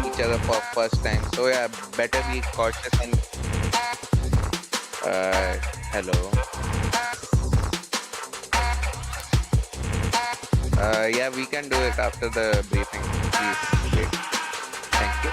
Each other for first time. So yeah, better be cautious and hello. Yeah, we can do it after the briefing. Please wait. Thank you.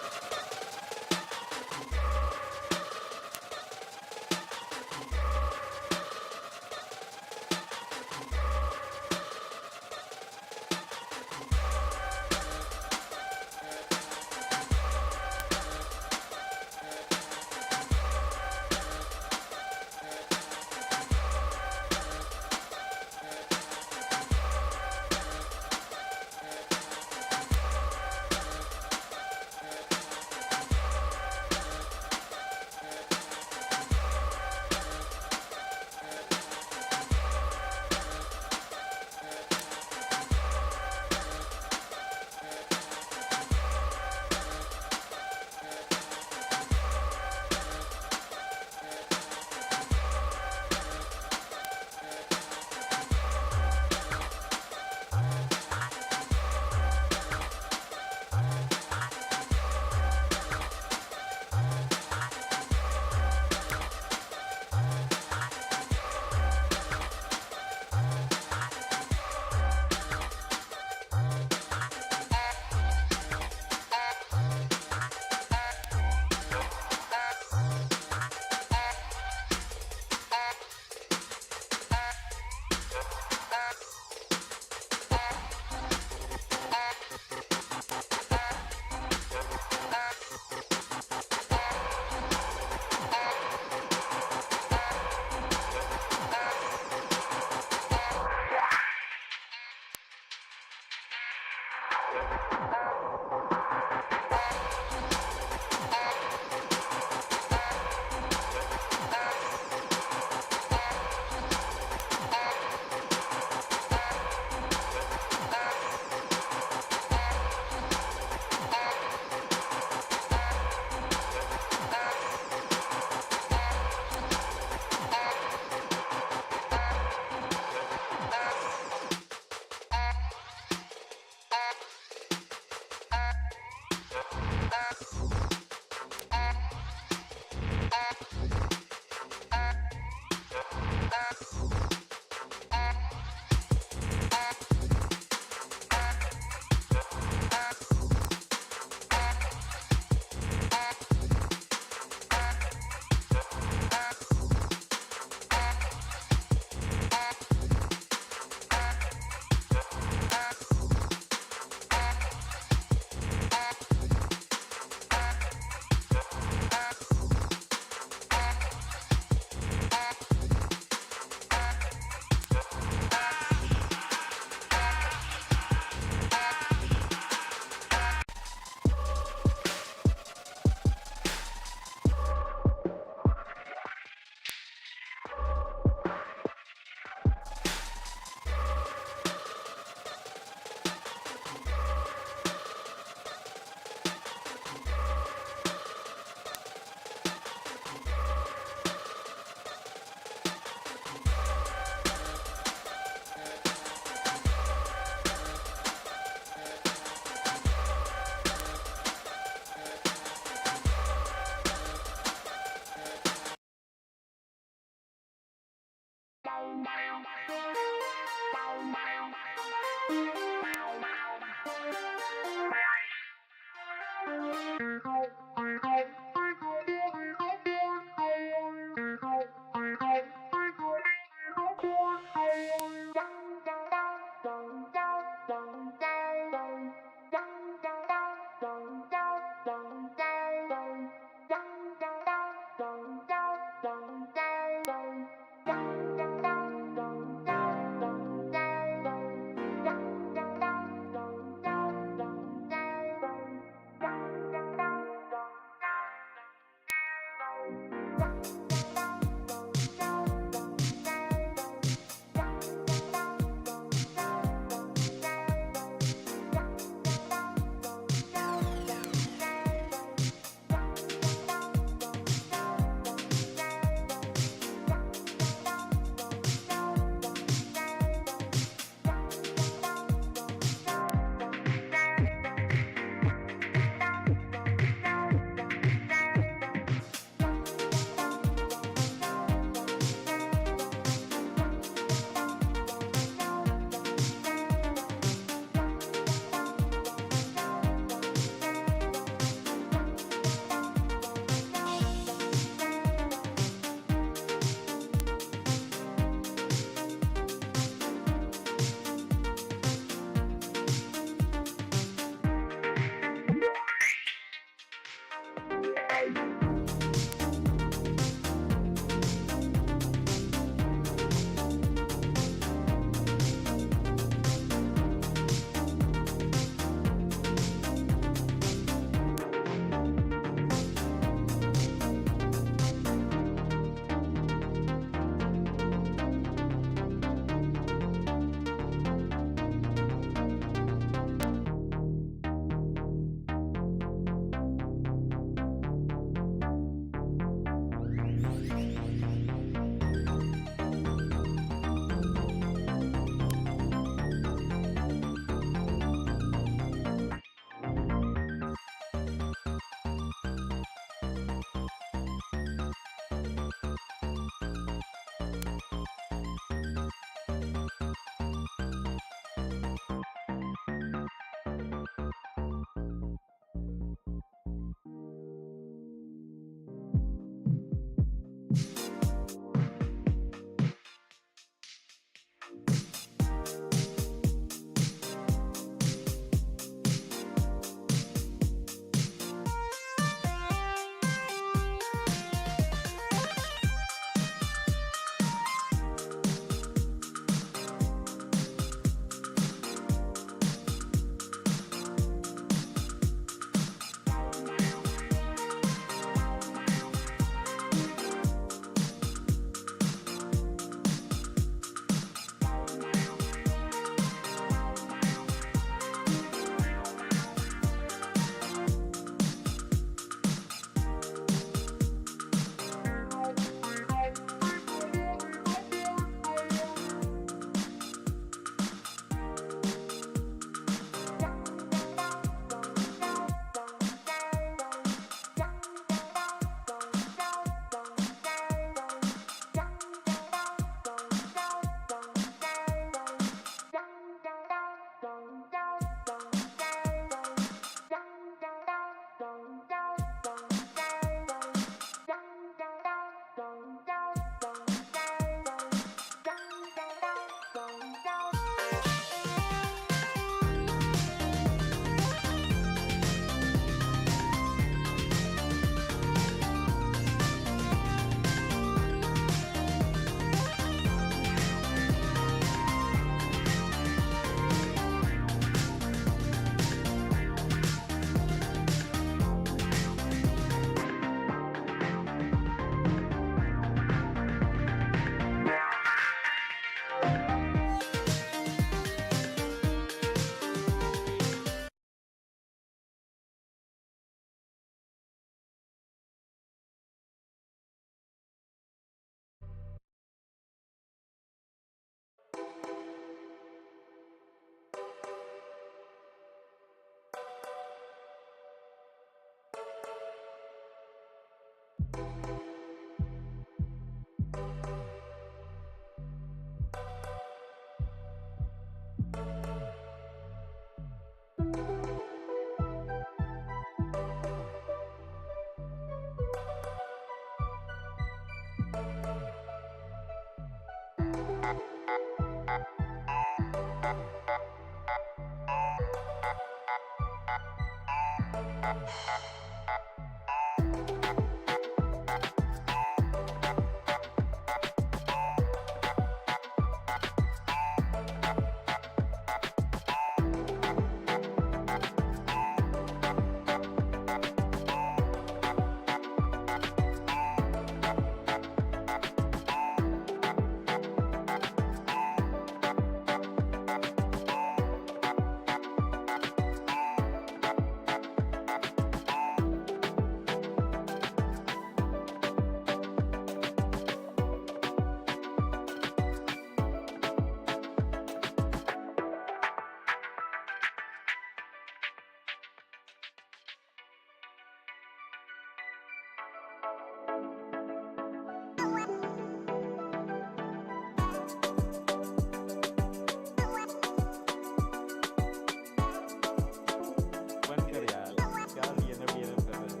बंद कर यार, क्या DNF कर रहे हो?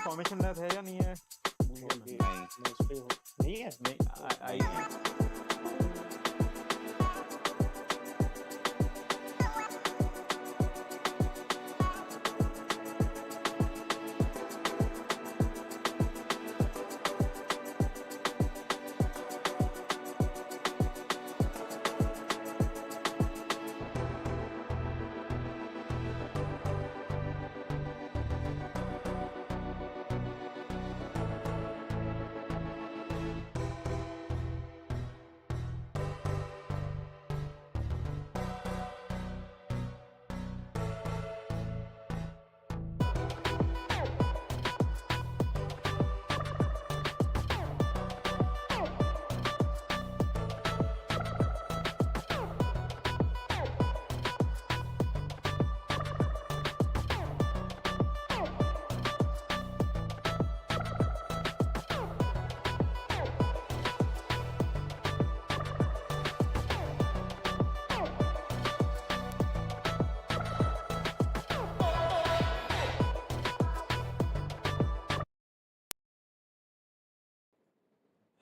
Formation lab है या नहीं है? नहीं है। नहीं, आई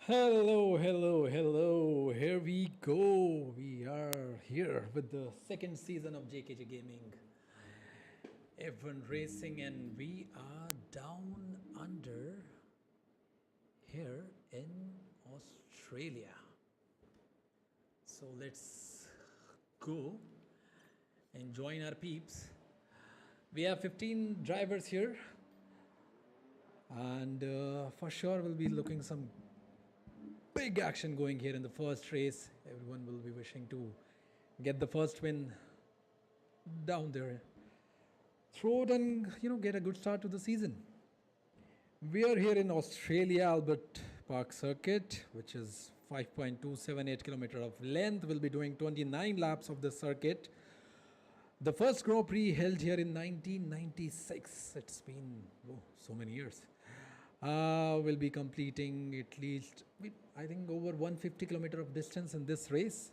Hello, hello, hello. Here we go. We are here with the second season of JKG Gaming. F1 Racing, and we are down under here in Australia. So let's go and join our peeps. We have 15 drivers here, and for sure we'll be looking some big action going here in the first race. Everyone will be wishing to get the first win down there, throw it, and get a good start to the season. We are here in Australia Albert Park Circuit, which is 5.278 kilometer of length. We'll be doing 29 laps of the circuit. The first Grand Prix held here in 1996. It's been so many years. We'll be completing at least, I think, over 150 kilometer of distance in this race.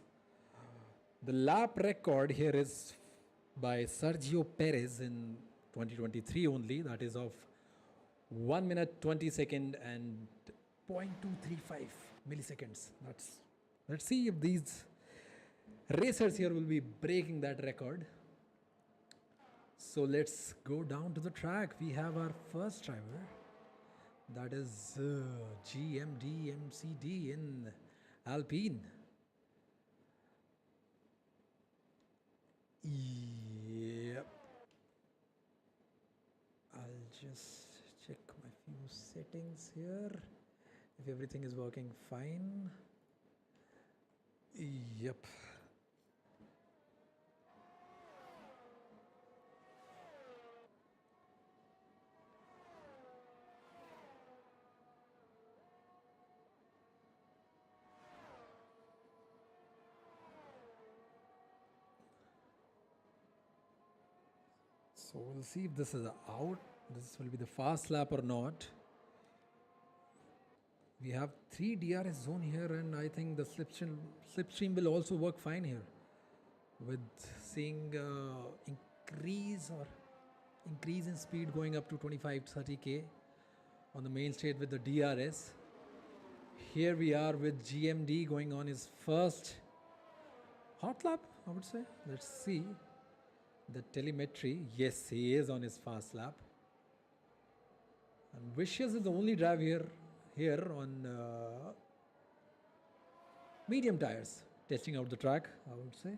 The lap record here is by Sergio Perez in 2023 only. That is of 1 minute 20 second and 0.235 milliseconds. Let's see if these racers here will be breaking that record. So let's go down to the track. We have our first driver. That is GMD MCD in Alpine. Yep. I'll just check my few settings here. If everything is working fine. Yep. So we'll see if this is out. This will be the fast lap or not. We have 3 DRS zone here, and I think the slipstream will also work fine here, with seeing increase in speed going up to 25-30 k on the main straight with the DRS. here we are with GMD going on his first hot lap, I would say. Let's see the telemetry. Yes, he is on his fast lap. And Vicious is the only drive here on medium tires, testing out the track, I would say.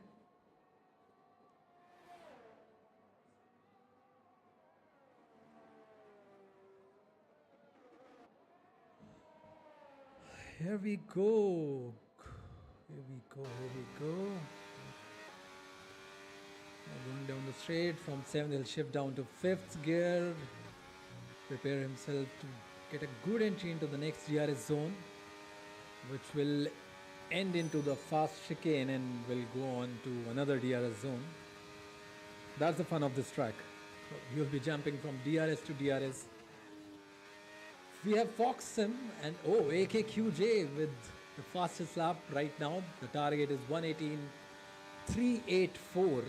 Here we go. Here we go. Now going down the straight from 7th, he'll shift down to 5th gear. Prepare himself to get a good entry into the next DRS zone, which will end into the fast chicane and will go on to another DRS zone. That's the fun of this track. You'll be jumping from DRS to DRS. We have Fox Sim and AKQJ with the fastest lap right now. The target is 118.384.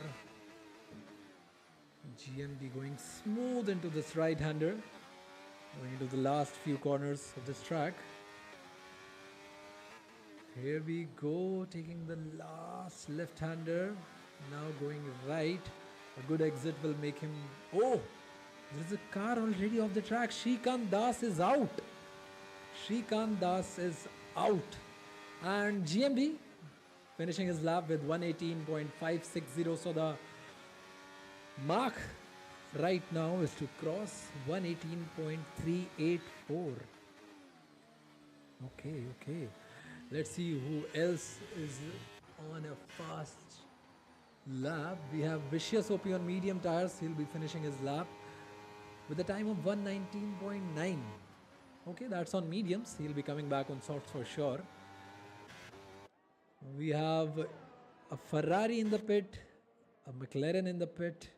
GMD going smooth into this right-hander, going into the last few corners of this track. Here we go, taking the last left-hander, now going right. A good exit will make him... Oh! There is a car already off the track. Shrikant Das is out. And GMD finishing his lap with 118.560. So the mark right now is to cross 118.384. Okay. Let's see who else is on a fast lap. We have Vicious OP on medium tires. He'll be finishing his lap with a time of 119.9. Okay, that's on mediums. He'll be coming back on softs for sure. We have a Ferrari in the pit, a McLaren in the pit,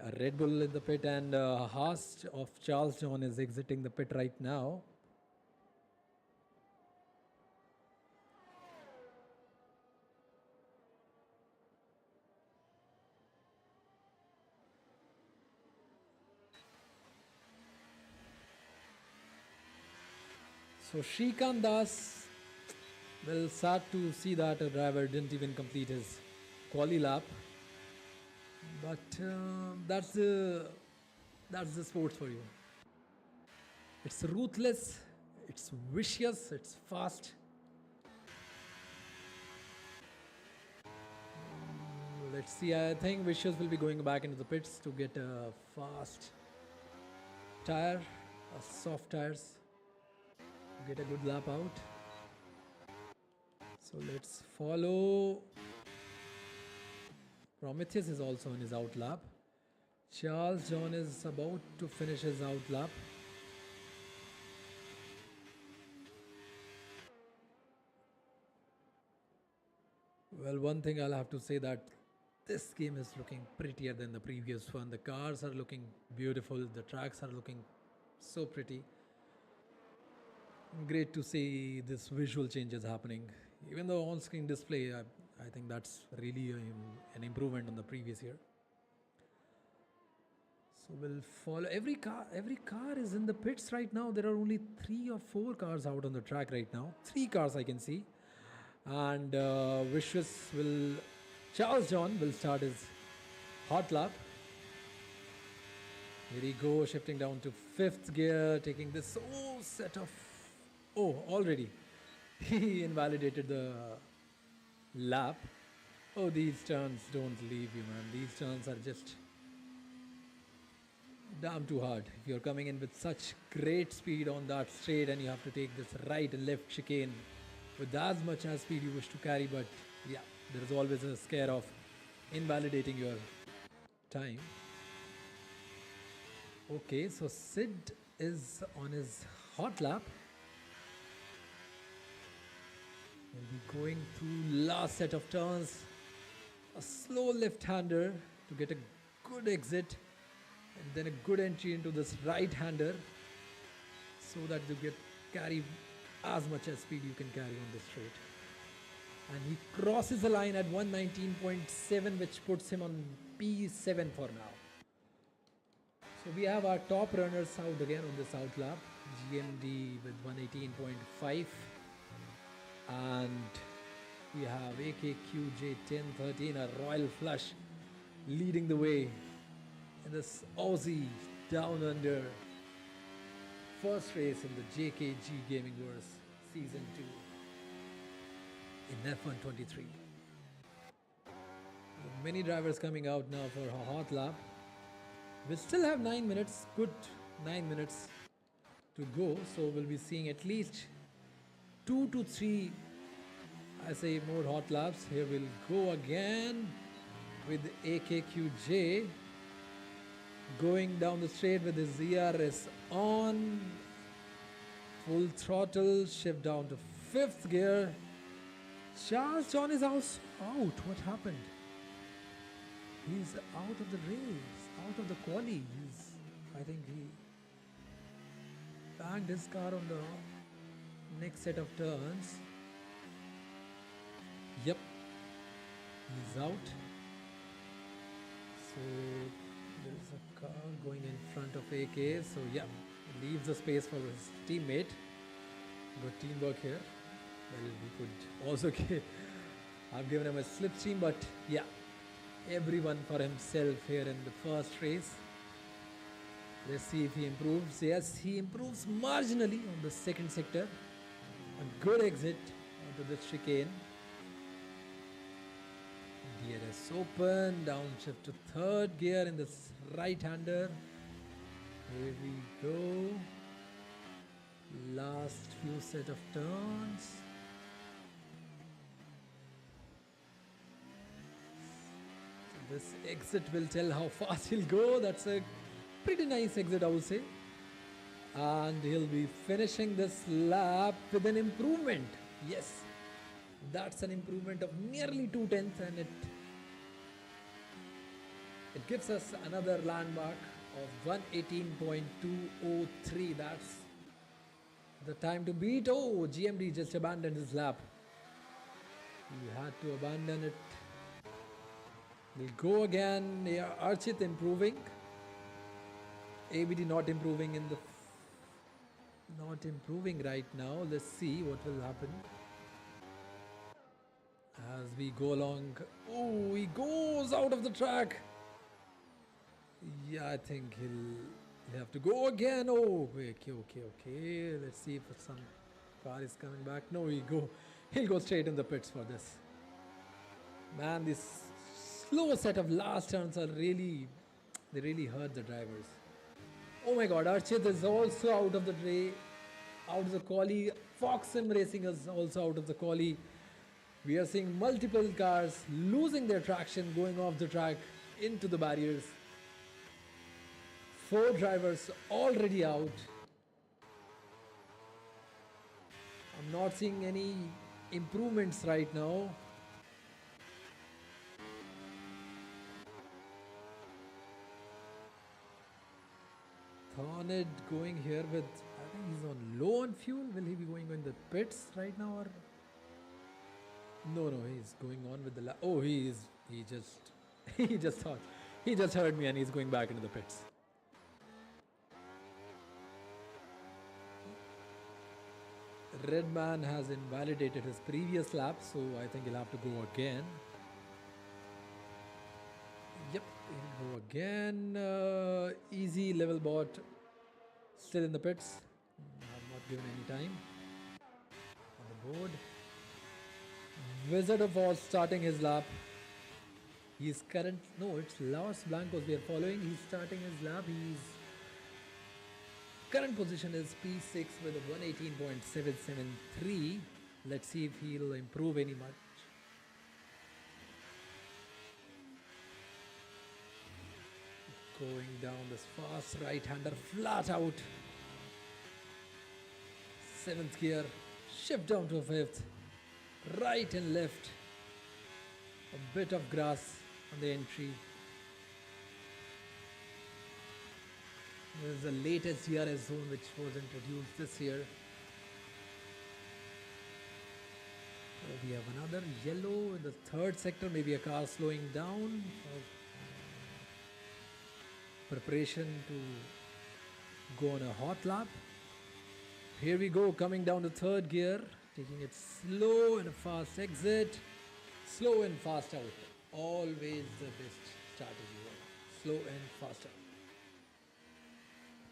a Red Bull in the pit, and a Haas of Charles John is exiting the pit right now. So Shrikant Das will start to see that a driver didn't even complete his quali lap. But that's the sports for you. It's ruthless, it's vicious, it's fast. Let's see, I think Vicious will be going back into the pits to get a fast tire, a soft tires. Get a good lap out. So let's follow. Prometheus is also on his out lap. Charles John is about to finish his out lap. Well, one thing I'll have to say that this game is looking prettier than the previous one. The cars are looking beautiful. The tracks are looking so pretty. Great to see this visual changes happening. Even though on-screen display, I think that's really an improvement on the previous year. So we'll follow. Every car is in the pits right now. There are only 3 or 4 cars out on the track right now. 3 cars I can see. And Charles John will start his hot lap. Here he goes, shifting down to 5th gear, taking this set of... Oh, already he invalidated the lap. Oh, these turns don't leave you, man. These turns are just damn too hard. If you're coming in with such great speed on that straight and you have to take this right and left chicane with as much as speed you wish to carry, but yeah, there is always a scare of invalidating your time. Okay, so Sid is on his hot lap. We'll be going through last set of turns. A slow left-hander to get a good exit and then a good entry into this right-hander so that you carry as much as speed you can carry on this straight. And he crosses the line at 119.7, which puts him on P7 for now. So we have our top runners out again on this out lap. GMD with 118.5. And we have AKQJ 1013, a royal flush, leading the way in this Aussie Down Under first race in the JKG Gaming Wars Season 2 in F1 23. Many drivers coming out now for a hot lap. We still have 9 minutes, good 9 minutes to go, so we'll be seeing at least 2 to 3, I say, more hot laps. Here we'll go again with AKQJ going down the straight with his ERS on, full throttle, shift down to 5th gear. Charles John is also out. What happened? He's out of the race, out of the quali. I think he banged his car on the next set of turns. Yep, he's out. So there's a car going in front of AK. So yeah, leaves the space for his teammate. Good teamwork here. Well, we could also have given him a slipstream, but yeah, everyone for himself here in the first race. Let's see if he improves. Yes, he improves marginally on the second sector. A good exit onto the chicane. DRS open, downshift to 3rd gear in this right-hander. Here we go. Last few set of turns. So this exit will tell how fast he'll go. That's a pretty nice exit, I would say. And he'll be finishing this lap with an improvement. Yes, that's an improvement of nearly 2/10, and it gives us another landmark of 118.203. That's the time to beat. Oh, GMD just abandoned his lap. He had to abandon it. We'll go again. Yeah, Archit improving. ABD not improving not improving right now. Let's see what will happen as we go along. Oh, he goes out of the track. Yeah, I think he'll have to go again. Oh, okay. Let's see if some car is coming back. No, he'll go straight in the pits for this. Man, this slow set of last turns they really hurt the drivers. Oh my God, Archit is also out of the quali. Fox Sim Racing is also out of the quali. We are seeing multiple cars losing their traction, going off the track into the barriers. 4 drivers already out. I'm not seeing any improvements right now. Thorned going here with, I think he's on low on fuel. Will he be going in the pits right now, or no, he's going on with the he just heard me and he's going back into the pits. Redman has invalidated his previous lap, so I think he'll have to go again. Yep, he'll go again. Easy level bot still in the pits. I've not given any time on the board. Wizard of Oz starting his lap. It's Los Blancos we are following. He's starting his lap. His current position is P6 with a 118.773. Let's see if he'll improve any much. Going down this fast right-hander, flat out. 7th gear, shift down to 5th. Right and left. A bit of grass on the entry. There's the latest DRS zone which was introduced this year. We have another yellow in the 3rd sector, maybe a car slowing down. Preparation to go on a hot lap. Here we go, coming down to 3rd gear. Taking it slow and a fast exit. Slow and fast out. Always the best strategy. Slow and fast out.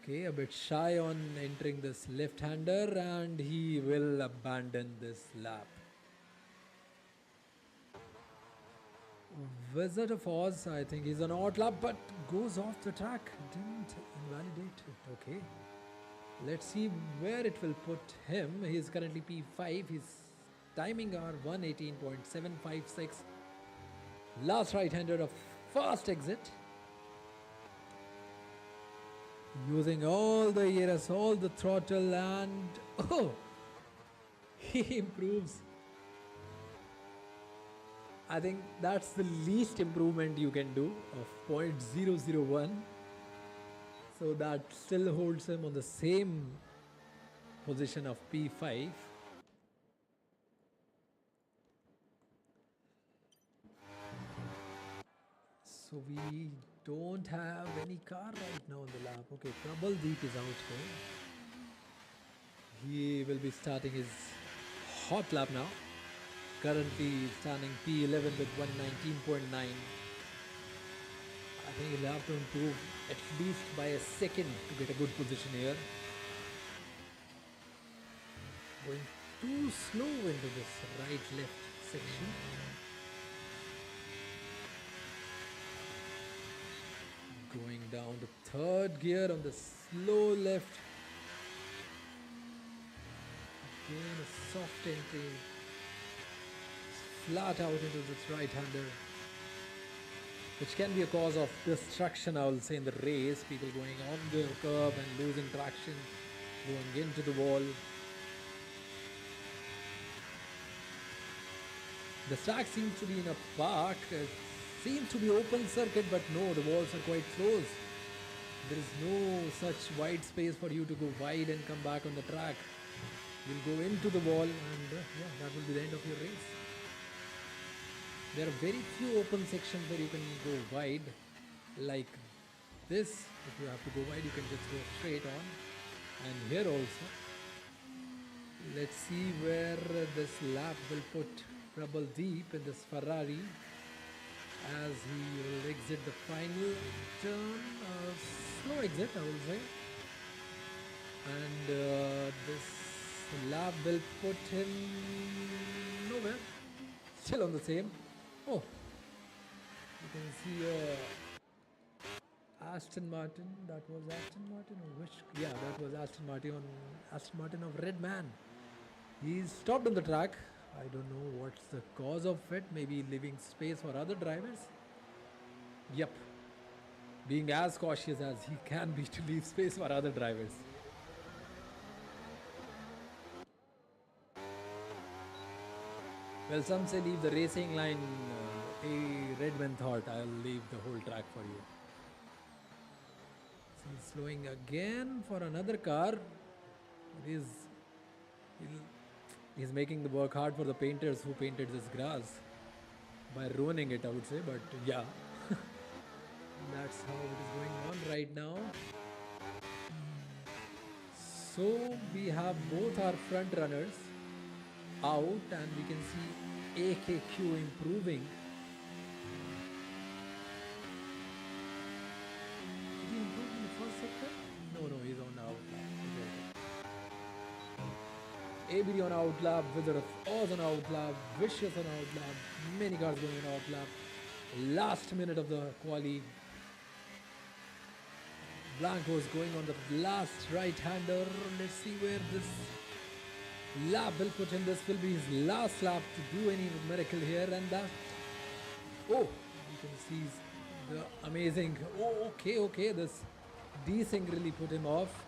Okay, a bit shy on entering this left-hander, and he will abandon this lap. Wizard of Oz, I think he's an odd lap, but goes off the track. Didn't invalidate it. Okay. Let's see where it will put him. He is currently P5. His timing are 118.756. Last right-hander of fast exit. Using all the ERS, all the throttle, and oh, he improves. I think that's the least improvement you can do of 0.001. So that still holds him on the same position of P5. So we don't have any car right now on the lap. Okay, Prabal Deep is out here. He will be starting his hot lap now. Currently standing P11 with 119.9. I think he'll have to improve at least by a second to get a good position here. Going too slow into this right-left section. Going down the third gear on the slow left. Again a soft entry. Flat out into this right-hander, which can be a cause of destruction, I will say, in the race. People going on the curb and losing traction, going into the wall. The track seems to be in a park. It seems to be open circuit, but no, the walls are quite close. There is no such wide space for you to go wide and come back on the track. You'll go into the wall, and yeah, that will be the end of your race. There are very few open sections where you can go wide, like this. If you have to go wide, you can just go straight on. And here also. Let's see where this lap will put Prabal Deep in this Ferrari as he will exit the final turn. Slow exit, I will say. And this lap will put him nowhere. Still on the same. Oh, you can see Aston Martin. That was Aston Martin, or which? Yeah, that was Aston Martin of Red Man. He's stopped on the track. I don't know what's the cause of it. Maybe leaving space for other drivers. Yep, being as cautious as he can be to leave space for other drivers. Well, some say leave the racing line. Redman thought, I'll leave the whole track for you. So he's slowing again for another car. He's making the work hard for the painters who painted this grass by ruining it, I would say. But yeah, that's how it is going on right now. So we have both our front runners out, and we can see AKQ improving. Did he improve in the first sector? No, he's on the outlap. ABD on outlap, Wizard of Oz on outlap, Vicious on outlap, many cars going on outlap. Last minute of the quali. Blanco is going on the last right-hander. Let's see where this lap will put him. This will be his last lap to do any miracle here, and that. Oh, you can see the amazing. Oh, okay. This desync really put him off.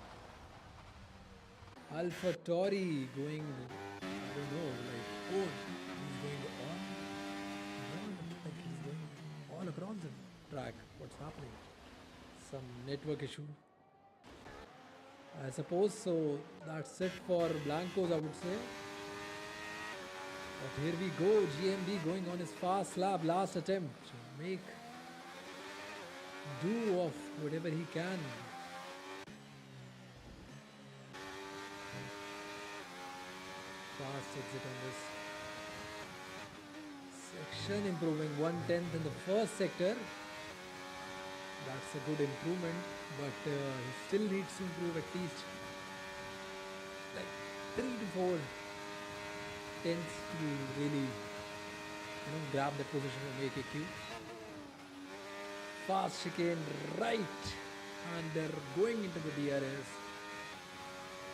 Alpha Tauri going. I don't know. Like, oh, he's going on. Like he's going all across the track. What's happening? Some network issue, I suppose. So that's it for Blancos, I would say. But here we go, GMB going on his fast lap, last attempt to make do of whatever he can. Fast exit on this section, improving 1/10 in the first sector. That's a good improvement, but he still needs to improve at least like 3 to 4 tenths to really grab that position from AKQ. Fast chicane right, and they're going into the DRS.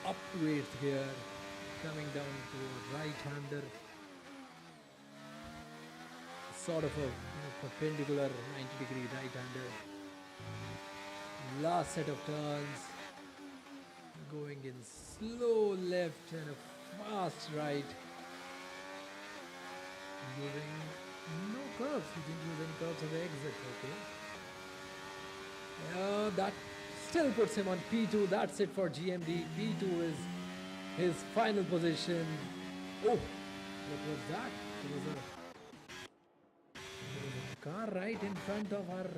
Up to 8th gear, coming down to a right-hander. Sort of a perpendicular 90-degree right-hander. Last set of turns. Going in slow left and a fast right. Using no curves. He didn't use any curves on the exit. Okay. That still puts him on P2. That's it for GMD. P2 is his final position. Oh, what was that? There was a car right in front of our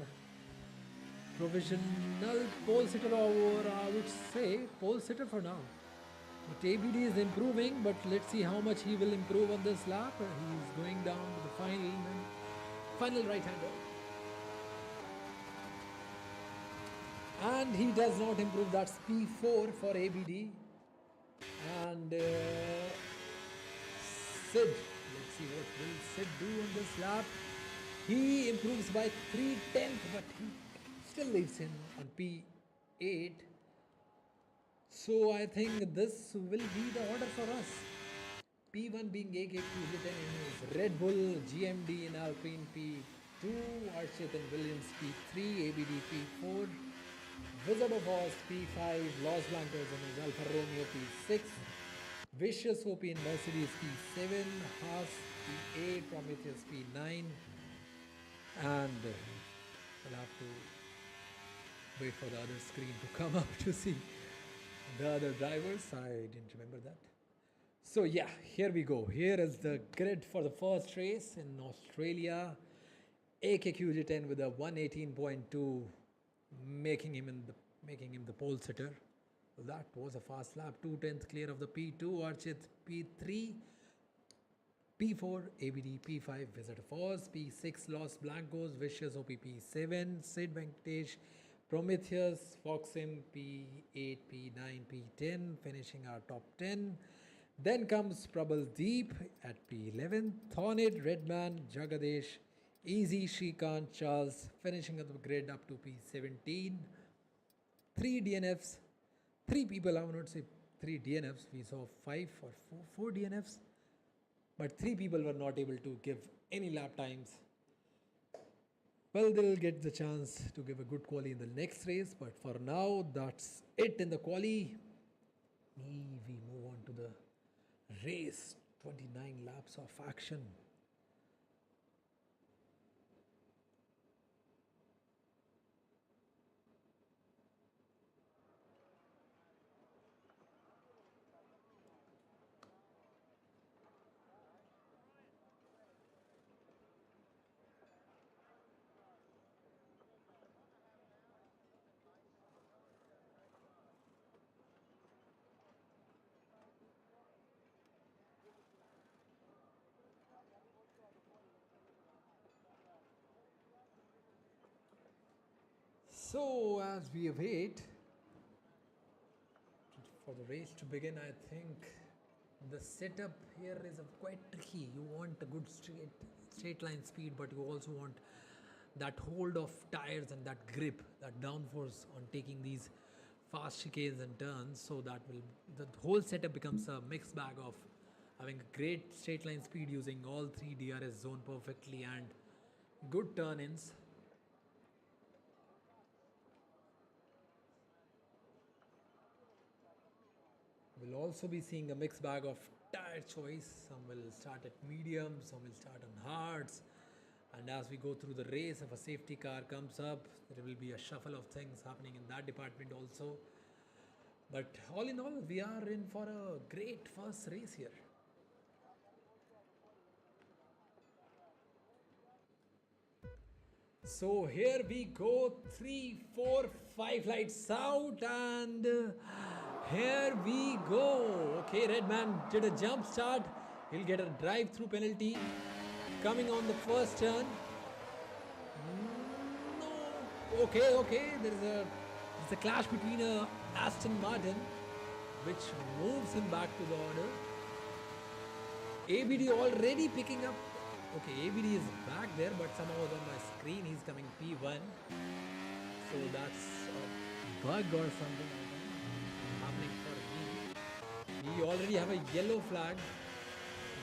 provisional pole sitter, or I would say pole sitter for now. But ABD is improving, but let's see how much he will improve on this lap. He's going down to the final right-hander. And he does not improve. That's P4 for ABD. And Sid, let's see what will Sid do on this lap. He improves by 3/10, but he still leaves him on P8. So I think this will be the order for us. P1 being AKQ, Lieutenant is Red Bull, GMD in Alpine P2, Arshit and Williams P3, ABD P4, Wizard of Oz P5, Los Blancos and his Alfa Romeo P6, Vicious OP in Mercedes P7, Haas P8, Prometheus P9, and we'll have to wait for the other screen to come up to see the other drivers. I didn't remember that. So yeah, here we go. Here is the grid for the first race in Australia. AKQG10 with a 118.2, making him the pole sitter. Well, that was a fast lap. 2/10 clear of the P2, Archit P3, P4, ABD P5, Wizard of Oz, P6, Los Blancos, Vicious OP P7, Sid Venkatesh, Prometheus, Foxim P8, P9, P10, finishing our top 10. Then comes Prabal Deep at P11, Thornid, Redman, Jagadesh, Easy, Shrikant, Charles, finishing up the grid up to P17. 3 DNFs, 3 people, I would not say 3 DNFs, we saw 5 or 4 DNFs, but 3 people were not able to give any lap times. Well, they'll get the chance to give a good quali in the next race, but for now, that's it in the quali. We move on to the race. 29 laps of action. So, as we await for the race to begin, I think the setup here is quite tricky. You want a good straight line speed, but you also want that hold of tires and that grip, that downforce on taking these fast chicanes and turns. So that the whole setup becomes a mixed bag of having a great straight line speed using all 3 DRS zone perfectly and good turn-ins. We'll also be seeing a mixed bag of tire choice. Some will start at medium, some will start on hards. And as we go through the race, if a safety car comes up, there will be a shuffle of things happening in that department also. But all in all, we are in for a great first race here. So here we go, 3, 4, 5 lights out, and Here we go. Okay, Redman did a jump start. He'll get a drive-through penalty. Coming on the first turn. No. Okay. There's a clash between Aston Martin, which moves him back to the order. ABD already picking up. Okay, ABD is back there, but somehow on my screen he's coming P1. So that's a bug or something happening for me. We already have a yellow flag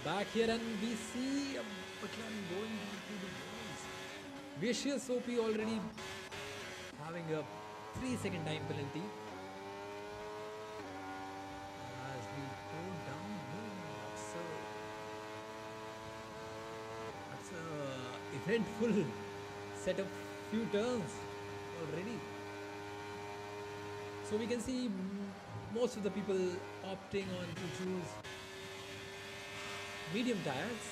back here, and we see a McLaren going into the walls. Vicious OP already having a 3-second time penalty. As we go downhill, that's a eventful set of few turns already. So we can see most of the people opting on to choose medium tires,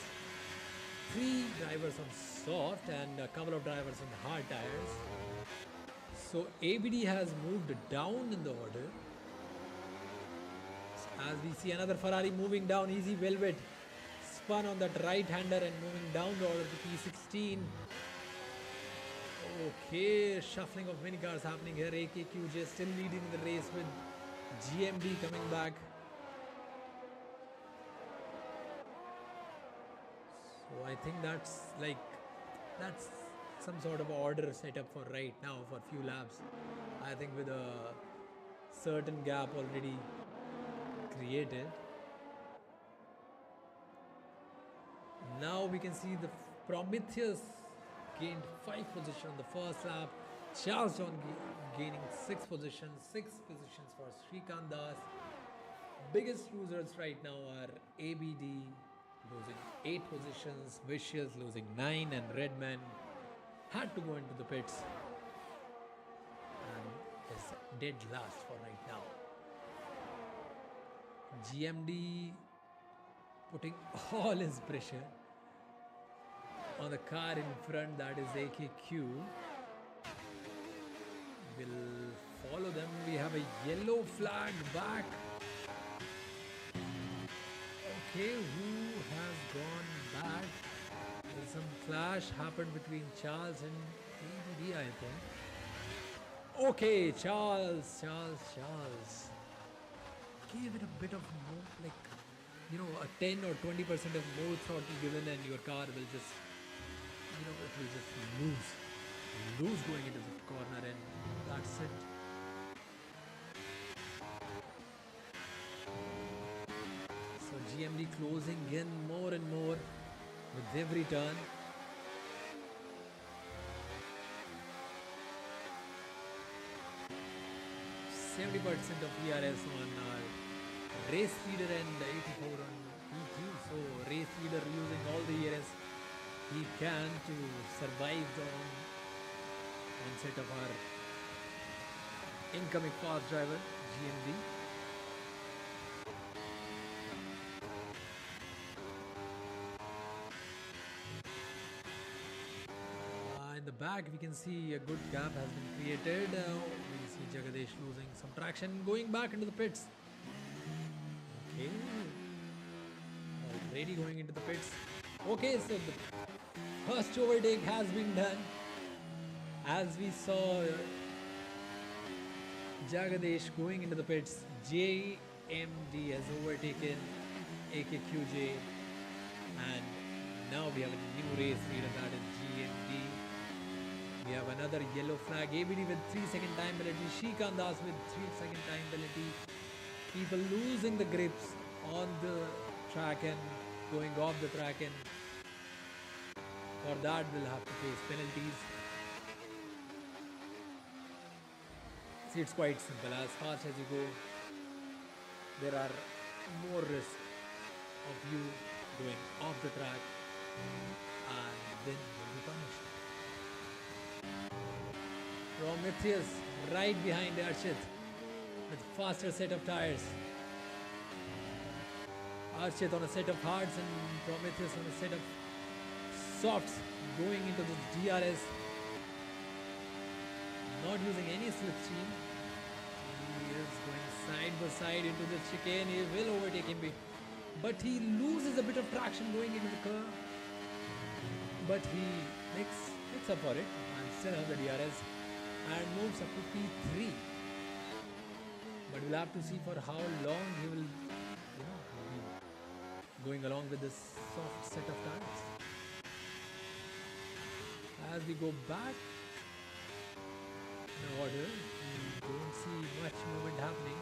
3 drivers on soft and a couple of drivers on hard tires. So ABD has moved down in the order. As we see another Ferrari moving down, easy velvet spun on that right-hander and moving down the order to P16. Okay, shuffling of many cars happening here. AKQJ still leading the race with GMD coming back. So I think that's some sort of order set up for right now for few laps. I think with a certain gap already created. Now we can see the Prometheus gained 5 positions on the first lap. Charles John gaining 6 positions. 6 positions for Srikanth Das. Biggest losers right now are ABD losing 8 positions, Vicious losing 9, and Redman had to go into the pits and is dead last for right now. GMD putting all his pressure on the car in front, that is AKQ. Will follow them. We have a yellow flag back. Okay, who has gone back? There's some clash happened between Charles and ABD, I think. Okay, Charles gave it a bit of more, like, a 10 or 20% of more throttle given, and your car will just, it will just lose going into the corner, and that's it. So GMD closing in more and more with every turn. %70 of ERS on our race leader and 84 on PQ. So race leader using all the ERS he can to survive the onset of our incoming fast driver GMD. In the back we can see a good gap has been created. We see Jagadesh losing some traction, going back into the pits. Okay, already going into the pits. Okay, so the first overtake has been done. As we saw Jagadesh going into the pits, JMD has overtaken AKQJ, and now we have a new race leader, that is GMD. We have another yellow flag. ABD with 3-second time penalty. Srikanth Das with 3-second time penalty. People losing the grips on the track and going off the track, and for that will have to face penalties. See, it's quite simple. As fast as you go, there are more risk of you going off the track, and then you'll be punished. Prometheus right behind Archit with faster set of tires. Archit on a set of hards and Prometheus on a set of softs, going into the DRS. Not using any slipstream. He is going side by side into the chicane. He will overtake him, but he loses a bit of traction going into the curve. But he makes up for it and still has the DRS and moves up to P3. But we'll have to see for how long he will, be going along with this soft set of tires. As we go back in order, we don't see much movement happening.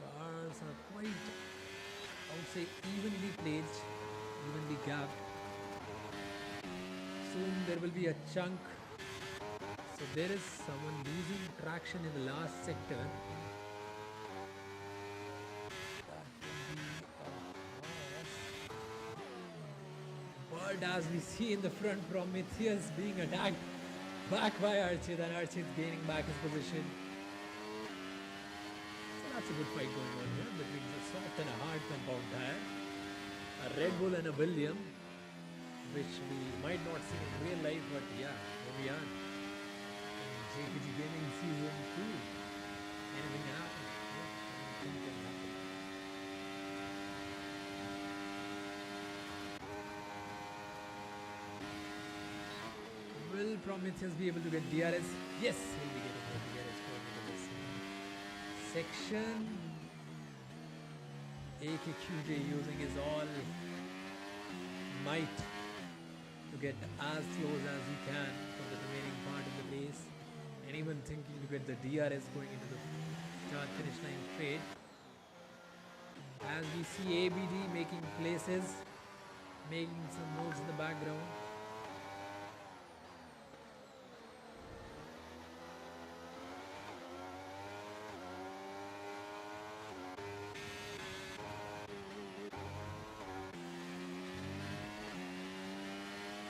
Cars are quite, I would say, evenly placed, evenly gapped. Soon there will be a chunk. So there is someone losing traction in the last sector. That will be a but as we see in the front, Prometheus being attacked back by Archit, and Archit gaining back his position. So that's a good fight going on here between a soft and a hard compound tire. A Red Bull and a William, which we might not see in real life, but yeah, here we are. JKG Gaming Season 2. Anything can happen. Yeah, anything can happen. Will Prometheus be able to get DRS? Yes, he'll be getting the DRS for this section. JKG using his all might to get as close as he can for the remaining part of the race. Anyone thinking to get the DRS going into the start finish line straight. As we see ABD making places, making some moves in the background.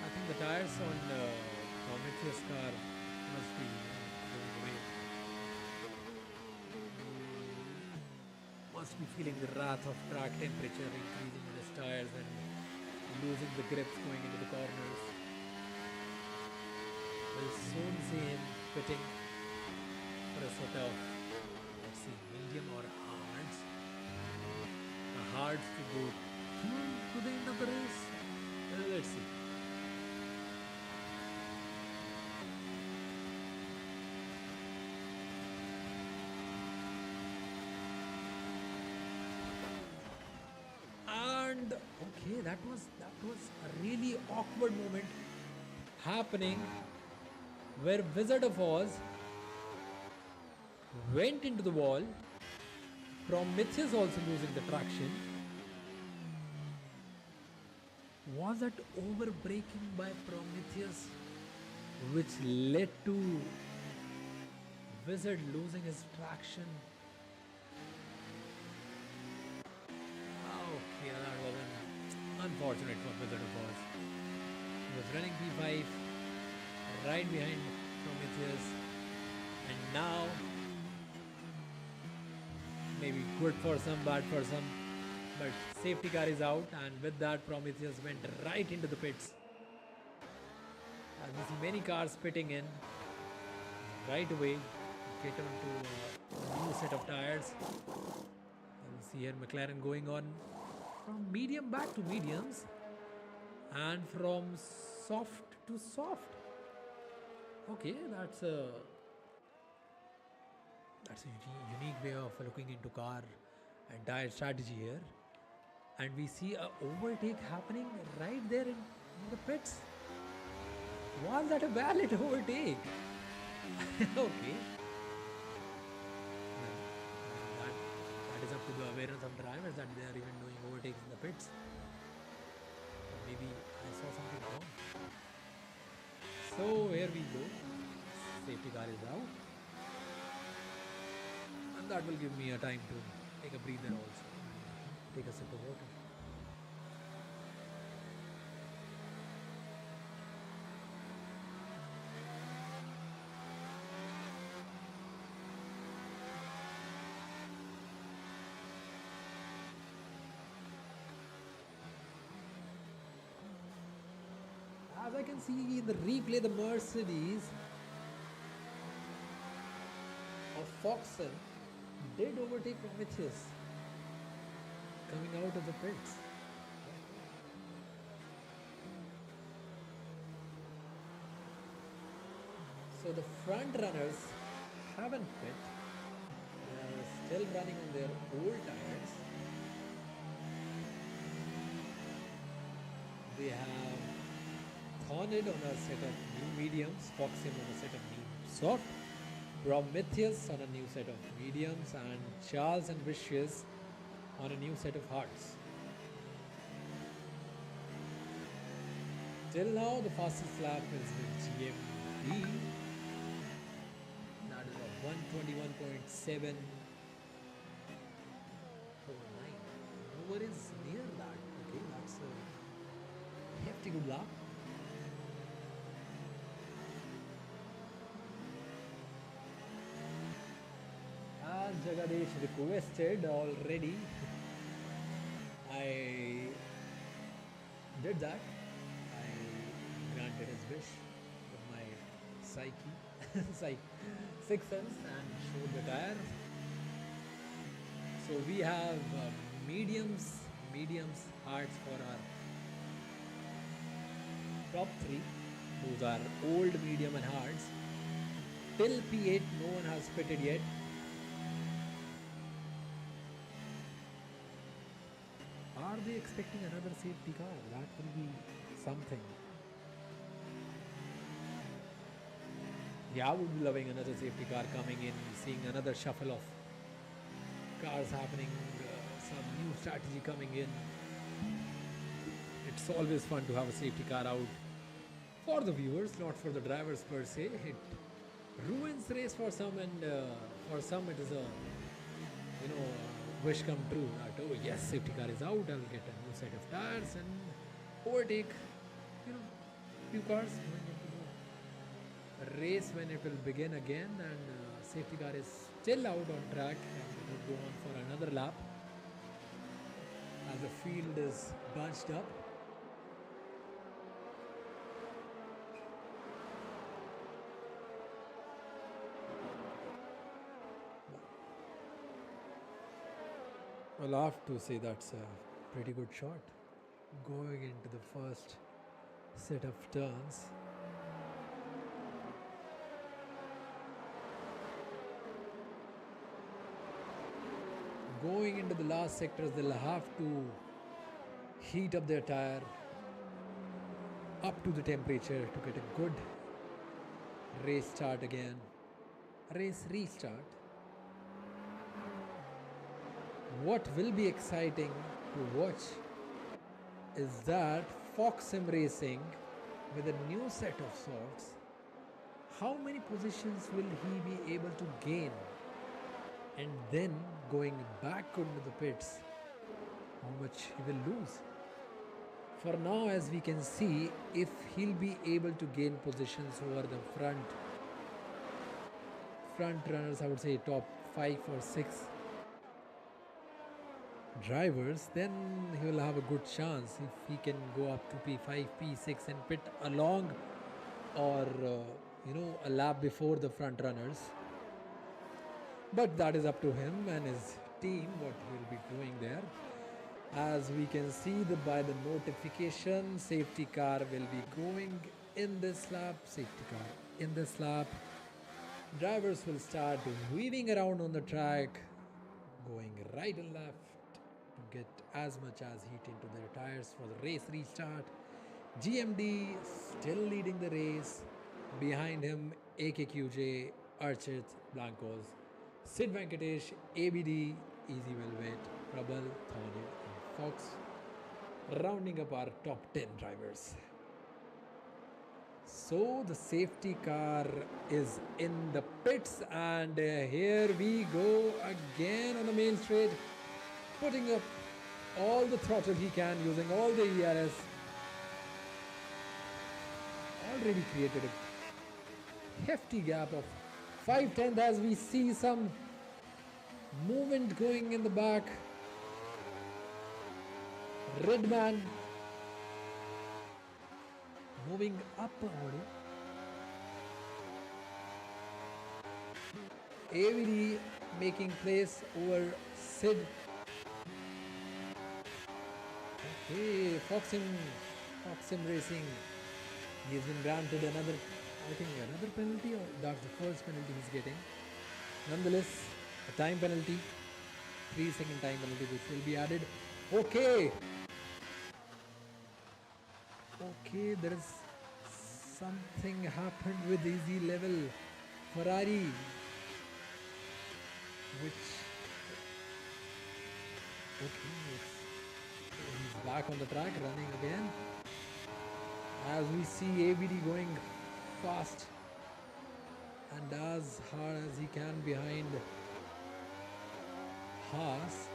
I think the tires on Prometheus car must be going away. Must be feeling the wrath of track temperature increasing in his tires and losing the grips going into the corners. We'll soon see him pitting for a set of, let's see, medium or hards. The hards to go to the end of the race. Let's see. And okay, that was a really awkward moment happening where Wizard of Oz went into the wall. Prometheus also losing the traction. Was that overbraking by Prometheus which led to Wizard losing his traction? Okay, that was unfortunate for Wizard of Oz. He was running P5 right behind Prometheus, and now maybe good for some, bad for some, but safety car is out, and with that Prometheus went right into the pits. As we see many cars pitting in right away, get onto a new set of tires. And we see here McLaren going on from medium back to mediums and from soft to soft. Okay, that's a unique way of looking into car and tire strategy here. And we see a overtake happening right there in the pits. Was that a valid overtake? Okay. That is up to the awareness of drivers that they are even doing overtakes in the pits. Or maybe I saw something wrong. So here we go. Safety car is out. And that will give me a time to take a breather also. Take a sip of water. As I can see in the replay, the Mercedes Foxen did overtake Prometheus coming out of the pits. So the front runners haven't pit. They are still running on their old tires. They have Thorned on a set of new mediums, Foxen on a set of new soft, Prometheus on a new set of mediums, and Charles and Vicious on a new set of hards. Till now, the fastest lap is with GMB. That is a 121.749. Nowhere is near that. Okay, that's a hefty good lap. As Jagadesh requested already, I did that. I granted his wish with my sixth sense and showed the tire. So we have mediums, hards for our top three. Those are old, medium and hards. Till P8 no one has pitted yet. Are they expecting another safety car? That will be something. Yeah, I would be loving another safety car coming in, seeing another shuffle of cars happening, some new strategy coming in. It's always fun to have a safety car out for the viewers, not for the drivers per se. It ruins race for some, and for some it is a wish come true. That, oh yes, safety car is out, I'll get a new set of tires and overtake few cars going into the race when it will begin again, and safety car is still out on track and it will go on for another lap as the field is bunched up. Well, I have to say that's a pretty good shot. Going into the first set of turns. Going into the last sectors, they'll have to heat up their tire up to the temperature to get a good race start again. Race restart. What will be exciting to watch is that Foxem Racing with a new set of softs, how many positions will he be able to gain? And then going back into the pits, how much he will lose? For now, as we can see, if he'll be able to gain positions over the front runners, I would say top 5 or 6 drivers, then he will have a good chance if he can go up to P5, P6 and pit along or a lap before the front runners. But that is up to him and his team what he will be doing there. As we can see by the notification, safety car will be going in this lap, safety car in this lap. Drivers will start weaving around on the track, going right and left to get as much as heat into their tires for the race restart. GMD still leading the race. Behind him, AKQJ, Archit, Blancos, Sid Venkatesh, ABD, Easy Velvet, Prabal, Thorny and Fox, rounding up our top 10 drivers. So the safety car is in the pits, and here we go again on the main straight, putting up all the throttle he can, using all the ERS. Already created a hefty gap of 5/10 as we see some movement going in the back. Redman moving up already. AVD making place over Sid. Okay, Foxim Racing. He has been granted another, I think another penalty, or that's the first penalty he's getting. Nonetheless, a time penalty, 3-second time penalty which will be added. Okay. Okay, there is something happened with easy level Ferrari, which he's back on the track running again. As we see ABD going fast and as hard as he can behind Haas,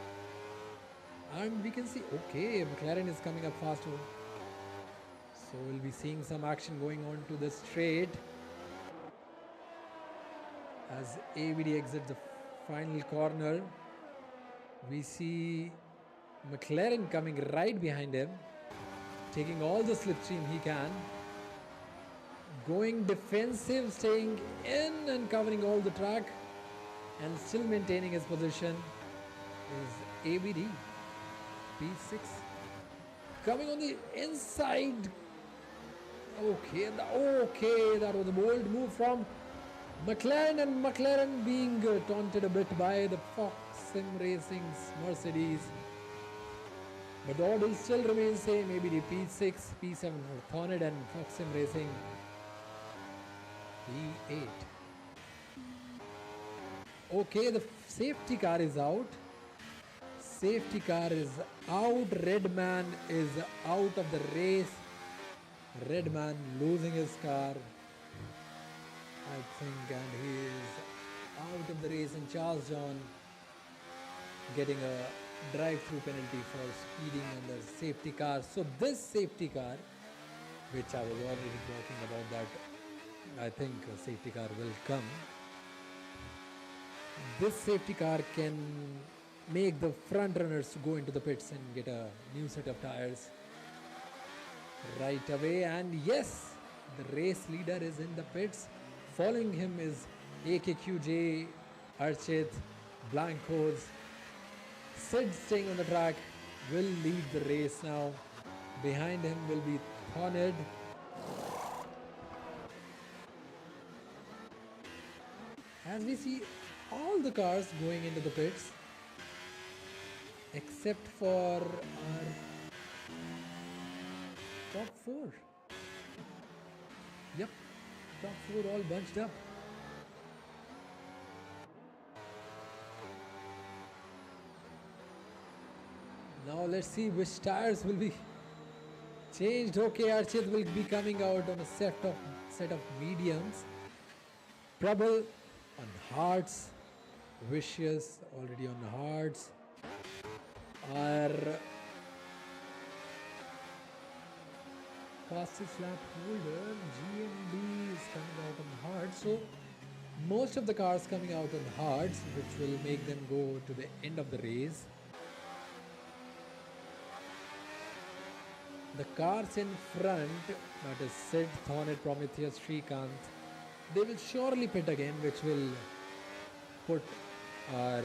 and we can see okay, McLaren is coming up fast. So we'll be seeing some action going on to the straight as ABD exits the final corner. We see McLaren coming right behind him, taking all the slipstream he can, going defensive, staying in and covering all the track and still maintaining his position is ABD P6 coming on the inside. Okay, that was a bold move from McLaren, and McLaren being taunted a bit by the Foxim Racing's Mercedes. But the order still remains same. Maybe the P6, P7 for Thorned and Foxim Racing P8. Okay, the safety car is out. Safety car is out. Redman is out of the race. Redman losing his car, I think, and he is out of the race, and Charles John getting a drive-through penalty for speeding under safety car. So this safety car, which I was already talking about, that I think a safety car will come. This safety car can make the front runners go into the pits and get a new set of tires right away. And yes, the race leader is in the pits. Following him is AKQJ, Archit, Blancos. Sid staying on the track will lead the race now. Behind him will be Thorned. As we see all the cars going into the pits except for our top four. Yep, top four all bunched up. Now let's see which tires will be changed. Okay, Archit will be coming out on a set of mediums. Prabal on hards. Vicious already on hards. Our fastest lap holder GMB is coming out on hards. So most of the cars coming out on hards, which will make them go to the end of the race. The cars in front, that is Sid, Thorned, Prometheus, Shrikant, they will surely pit again, which will put our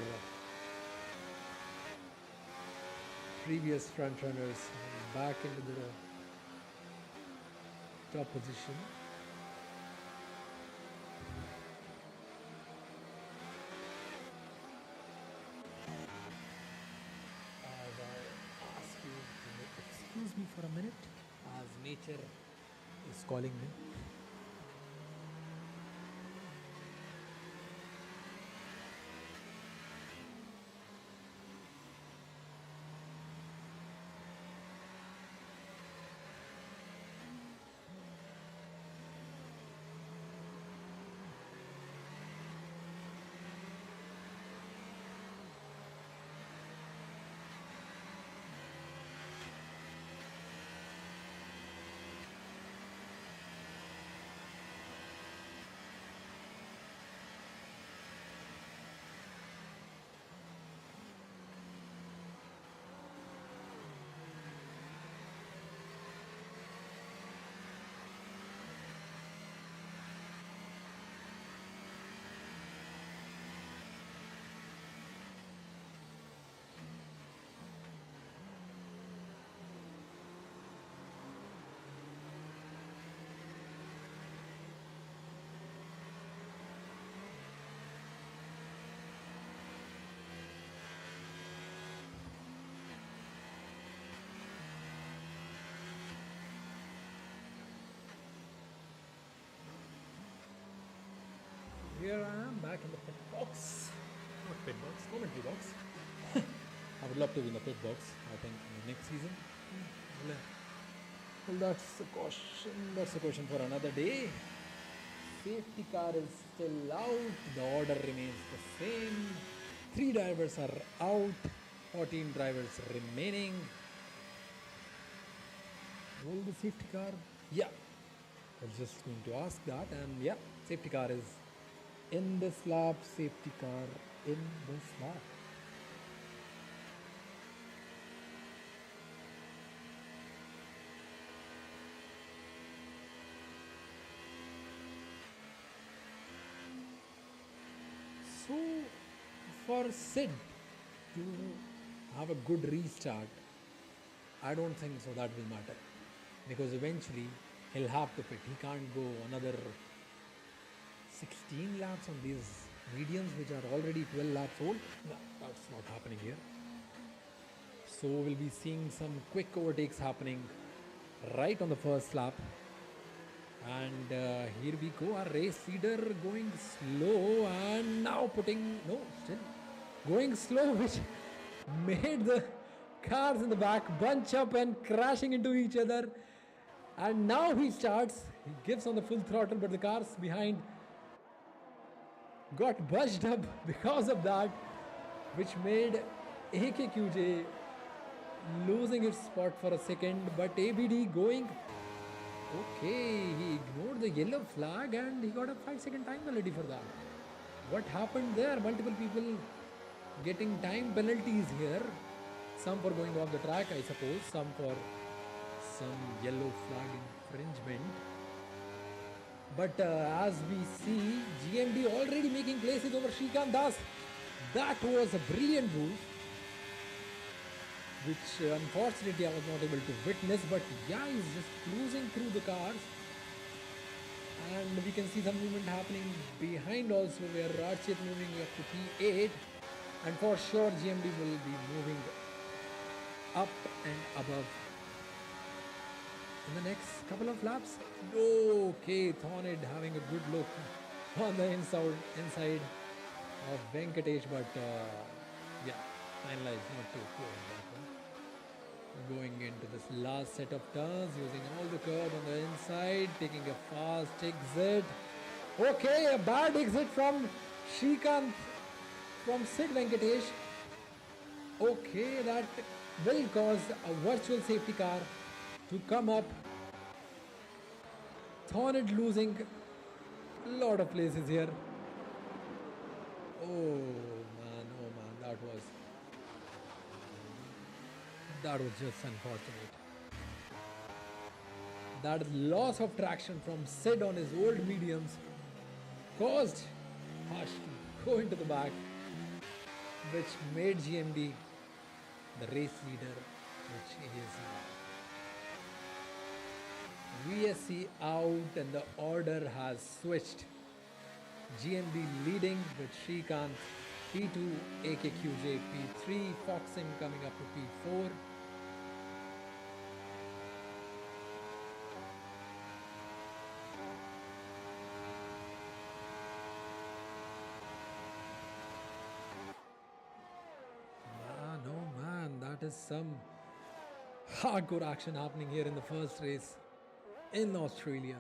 previous front runners back into the top position. As I ask you to excuse me for a minute, as nature is calling me. here I am back in the pit box. Not pit box, commentary box. I would love to be in the pit box, I think, in the next season. Well, that's a question. That's a question for another day. Safety car is still out. The order remains the same. 3 drivers are out. 14 drivers remaining. Will the safety car? Yeah. I was just going to ask that, and yeah, safety car is in this lap. Safety car in this lap. So, for Sid to have a good restart, I don't think so that will matter, because eventually he'll have to pit. He can't go another 16 laps on these mediums which are already 12 laps old. No, that's not happening here. So we'll be seeing some quick overtakes happening right on the first lap. And here we go, our race leader going slow and now still going slow, which made the cars in the back bunch up and crashing into each other. And now he starts, he gives on the full throttle, but the cars behind got budged up because of that, which made AKQJ losing its spot for a second, but ABD going okay. He ignored the yellow flag and he got a 5-second time penalty for that. What happened there? Multiple people getting time penalties here. Some for going off the track, I suppose. Some for some yellow flag infringement. But as we see, GMD already making places over Shrikant Das. That was a brilliant move, which unfortunately I was not able to witness. But yeah, he's just cruising through the cars. And we can see some movement happening behind also, where Rajchet moving up to P8. And for sure GMD will be moving up and above in the next couple of laps. Okay, Thornid having a good look on the inside of Venkatesh, but yeah, finalized not too poor on that one. Going into this last set of turns, using all the curve on the inside, taking a fast exit. Okay, a bad exit from Shrikant, from Sid Venkatesh. Okay, that will cause a virtual safety car to come up. Thornid losing a lot of places here. Oh man, that was just unfortunate. That loss of traction from Sid on his old mediums caused Hush to go into the back, which made GMD the race leader, which he is now. VSC out and the order has switched. GMD leading with Shrikant P2, AKQJ P3, Foxim coming up to P4. That is some hardcore action happening here in the first race in Australia.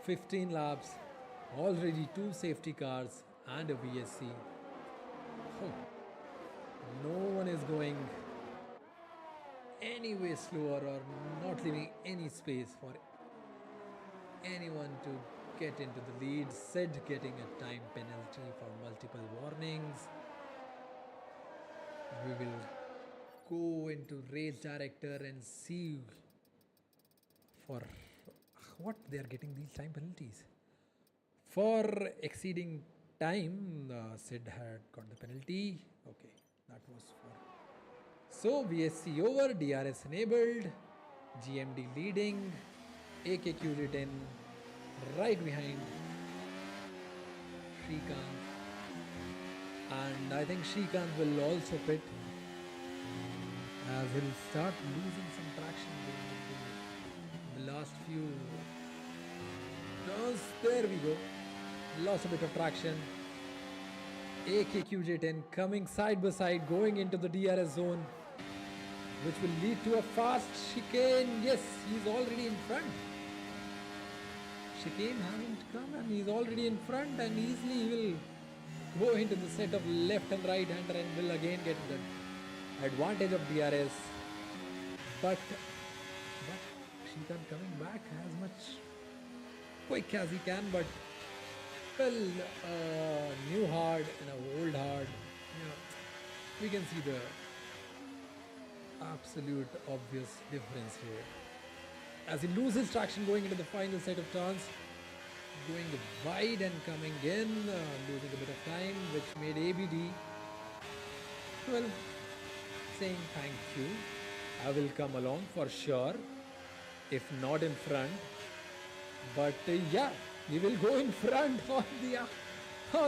15 laps, already 2 safety cars and a VSC. Oh, no one is going any way slower or not leaving any space for anyone to get into the lead. Sid getting a time penalty for multiple warnings. We will go into race director and see for what they are getting these time penalties. For exceeding time, Sid had got the penalty. Okay, that was for. So VSC over, DRS enabled, GMD leading, AKQ written right behind Shrikant. And I think Shrikant will also pit, as he'll start losing some traction in the last few turns. There we go. lost a bit of traction. AKQJ10 coming side by side, going into the DRS zone, which will lead to a fast chicane. Yes, he's already in front. Chicane hasn't come and he's already in front, and easily he will go into the set of left and right hander and will again get the advantage of DRS. But Shrikant coming back as much quick as he can, but well, new hard and a old hard, we can see the absolute obvious difference here. As he loses traction going into the final set of turns, going wide and coming in, losing a bit of time, which made ABD, well, saying thank you. I will come along for sure, if not in front. But yeah, he will go in front on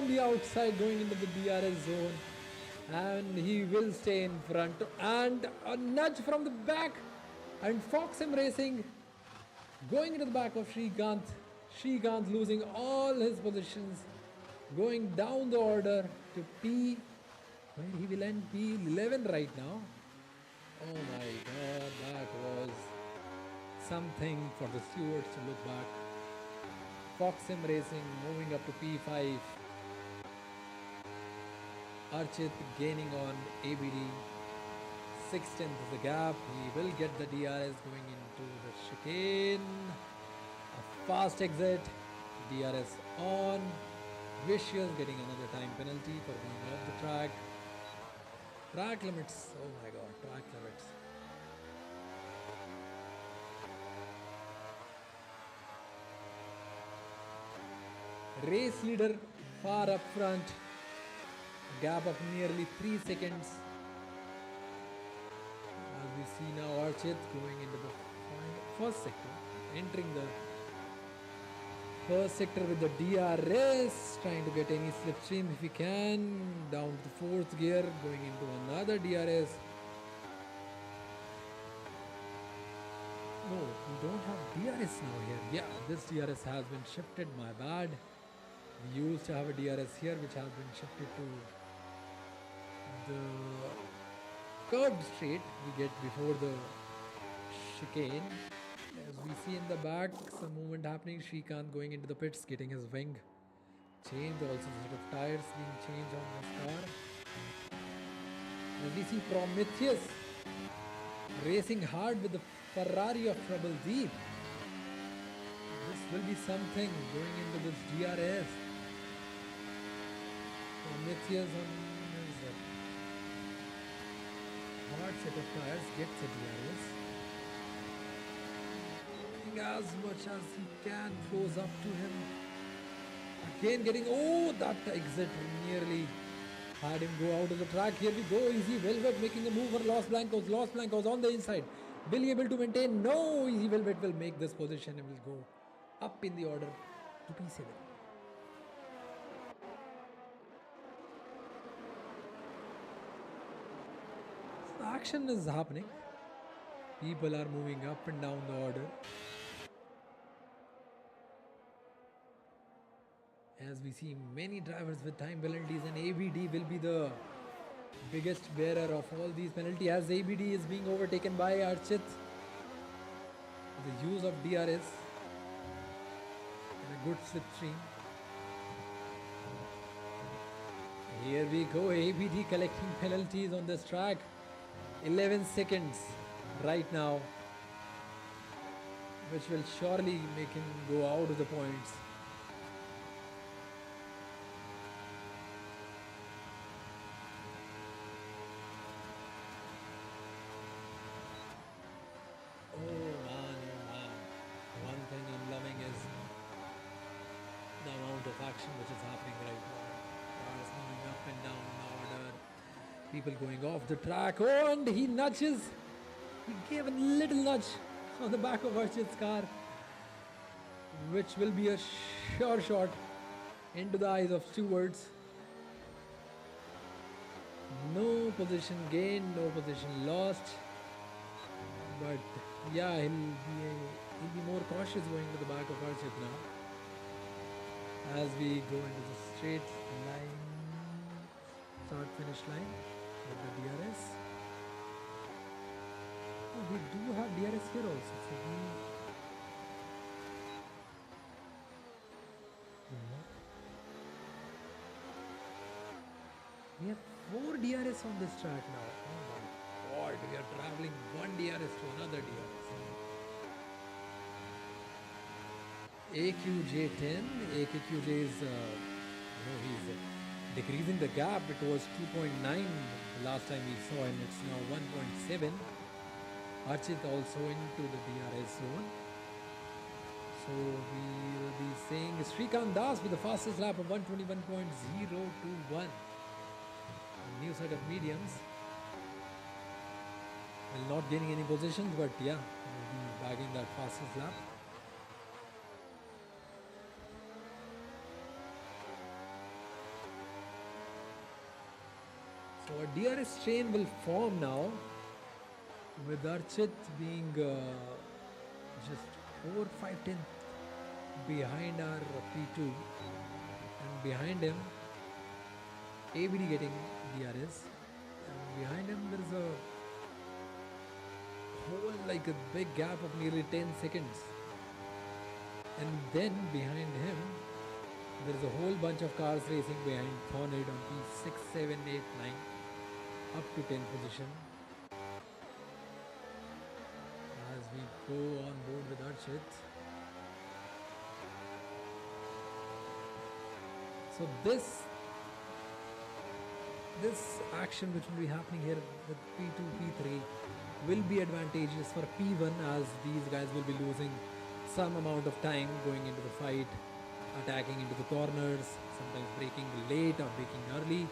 the outside going into the DRS zone, and he will stay in front. And a nudge from the back, and Foxham Racing going into the back of Shrikant. Shrikant losing all his positions, going down the order to P, where he will end P11 right now. Oh my god, that was something for the stewards to look back. Foxham Racing moving up to P5. Archit gaining on ABD. 6/10 is the gap. He will get the DRS going into the chicane. A fast exit. DRS on. Vicious getting another time penalty for going off the track. Track limits. Oh my god, track limits. Race leader far up front, gap of nearly 3 seconds. As we see now Archit going into the first sector, entering the first sector with the DRS, trying to get any slipstream if he can, down to the 4th gear, going into another DRS. No, we don't have DRS now here. Yeah, this DRS has been shifted, my bad. We used to have a DRS here which has been shifted to the curved straight we get before the chicane. As we see in the back, some movement happening. Shrikant going into the pits, getting his wing changed, also set of tires being changed on this car. As we see Prometheus racing hard with the Ferrari of Trouble Deep. This will be something going into this DRS. Prometheus on his hard set of tires gets a DRS. Going as much as he can, close up to him. Again getting, oh, that exit nearly had him go out of the track. Here we go, Easy Velvet making a move for Los Blancos. Los Blancos on the inside. Will he able to maintain? No, Easy Velvet will make this position and will go up in the order to P7. So action is happening. People are moving up and down the order. As we see many drivers with time penalties, and ABD will be the biggest bearer of all these penalties, as ABD is being overtaken by Archit. The use of DRS and a good slipstream. Here we go, ABD collecting penalties on this track. 11 seconds right now, which will surely make him go out of the points. Action which is happening right now. Cars moving up and down in order. People going off the track. Oh, and he nudges. He gave a little nudge on the back of Archit's car, which will be a sure shot into the eyes of stewards. No position gained, no position lost. But yeah, he'll be more cautious going to the back of Archit now. as we go into the straight line, start finish line with the DRS. Oh, we do have DRS here also, so we have 4 DRS on this track now. Oh my god, we are traveling one DRS to another DRS. AQJ10, AQJ is, he's decreasing the gap. It was 2.9 the last time we saw him, it's now 1.7. Archit also into the DRS zone. So we will be saying Srikanth Das with the fastest lap of 121.021. New set of mediums. Well, not gaining any positions, but yeah, we'll be bagging that fastest lap. So a DRS chain will form now, with Archit being just 4-5 behind our P2, and behind him ABD getting DRS, and behind him there is a whole, like a big gap of nearly 10 seconds, and then behind him there is a whole bunch of cars racing behind Thornhead on P6, 7, 8, 9 up to 10th position. As we go on board with Archit. So this action which will be happening here with P2, P3 will be advantageous for P1, as these guys will be losing some amount of time going into the fight, attacking into the corners, sometimes braking late or braking early.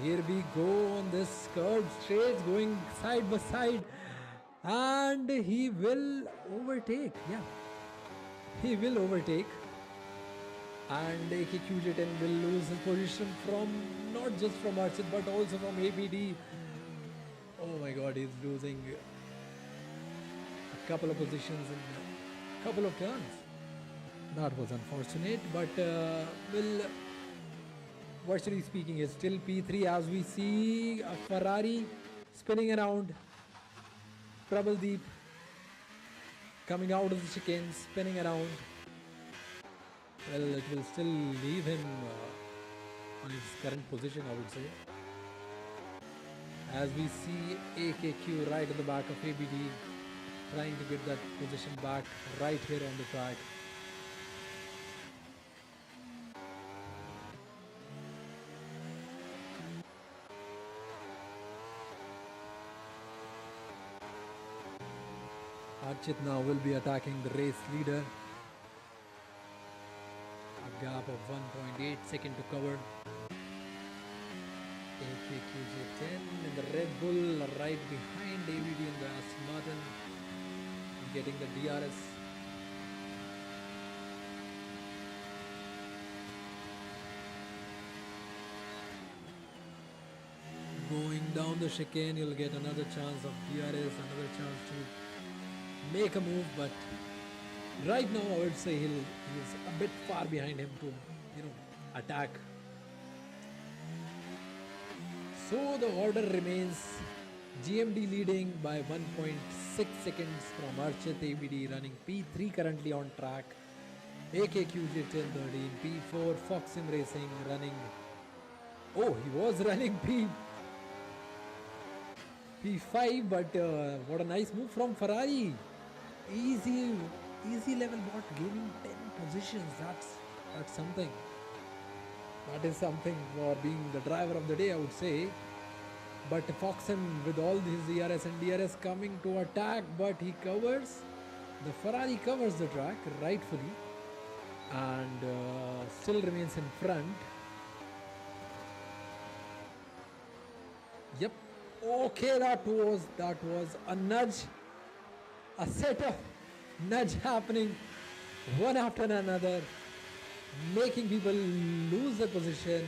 Here we go on this curved straight, going side by side, and he will overtake. Yeah, he will overtake, and AKQJ10 will lose his position from not just from Archit but also from ABD. Oh my god, he's losing a couple of positions in a couple of turns. That was unfortunate, but virtually speaking, is still P3 as we see a Ferrari spinning around. Prabhaldeep coming out of the chicane, spinning around. Well, it will still leave him on his current position, I would say. As we see AKQ right at the back of ABD, trying to get that position back right here on the track. Archit now will be attacking the race leader. A gap of 1.8 seconds to cover. AKQJ10 and the Red Bull right behind AVD and the Aston Martin, getting the DRS. Going down the chicane, you'll get another chance of DRS, another chance to make a move, but right now I would say he's a bit far behind him to, attack. So the order remains GMD leading by 1.6 seconds from Archit, ABD running P3 currently on track. AKQJ 1013, P4 Foxim Racing running. Oh, he was running P5, but what a nice move from Ferrari. Easy level bot giving 10 positions. That's something. That is something for being the driver of the day, I would say. But Foxen with all his ERS and DRS coming to attack, but he covers. The Ferrari covers the track rightfully and still remains in front. Yep. Okay, that was a nudge. A set of nudge happening one after another, making people lose their position.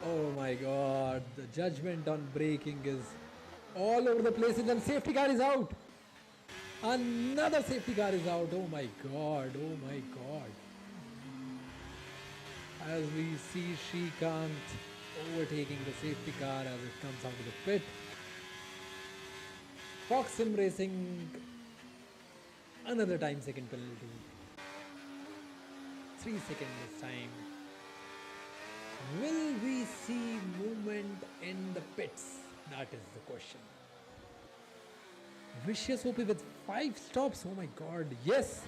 Oh my god, the judgment on braking is all over the place, and safety car is out. Another safety car is out. Oh my god, oh my god. as we see Shrikant overtaking the safety car as it comes out of the pit. Fox Sim Racing, another time second penalty. 3 seconds this time. Will we see movement in the pits? That is the question. Vicious OP with 5 stops. Oh my god. Yes,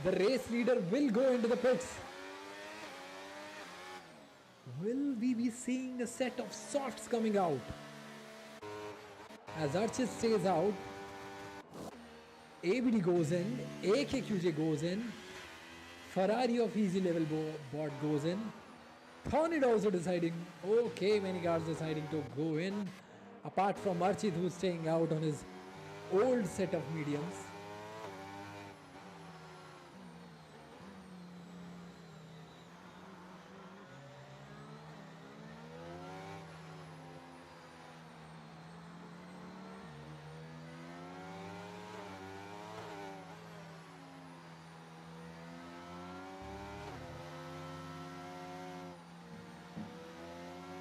the race leader will go into the pits. Will we be seeing a set of softs coming out? As Archit stays out, ABD goes in, AKQJ goes in, Ferrari of easy level bot goes in, Thornid also deciding, okay, many cars deciding to go in, apart from Archit who's staying out on his old set of mediums.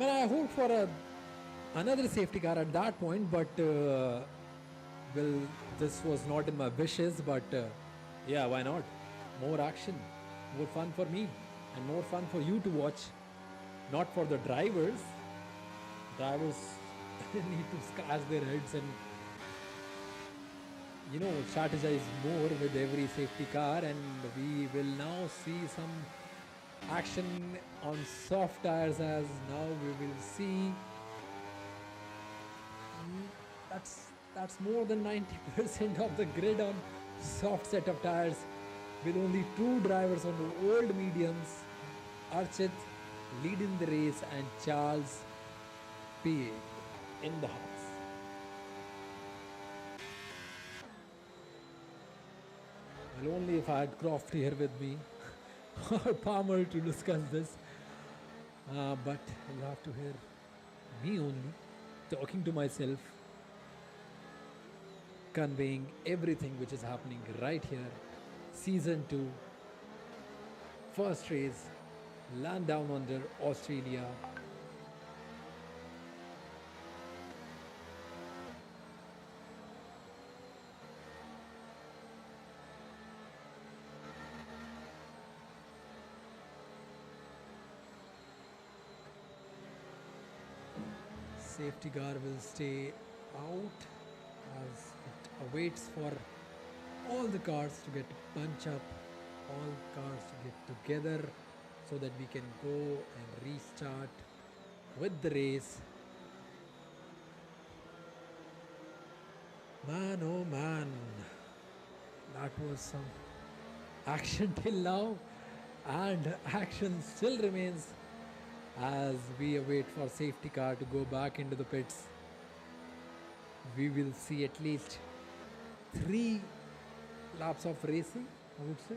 Well, I hoped for another safety car at that point, but well, this was not in my wishes. But yeah, why not? More action, more fun for me, and more fun for you to watch. Not for the drivers. Drivers need to scratch their heads and strategize more with every safety car, and we will now see some action on soft tires as now we will see that's more than 90% of the grid on soft set of tires with only 2 drivers on the old mediums. Archit leading the race and Charles P in the house. Well, only if I had Croft here with me or Palmer to discuss this, but you have to hear me only talking to myself, conveying everything which is happening right here. Season 2, first race, land down under Australia. Safety car will stay out as it awaits for all the cars to get punch up, all cars to get together so that we can go and restart with the race. Man, oh man, that was some action till now, and action still remains as we await for safety car to go back into the pits. We will see at least 3 laps of racing, I would say.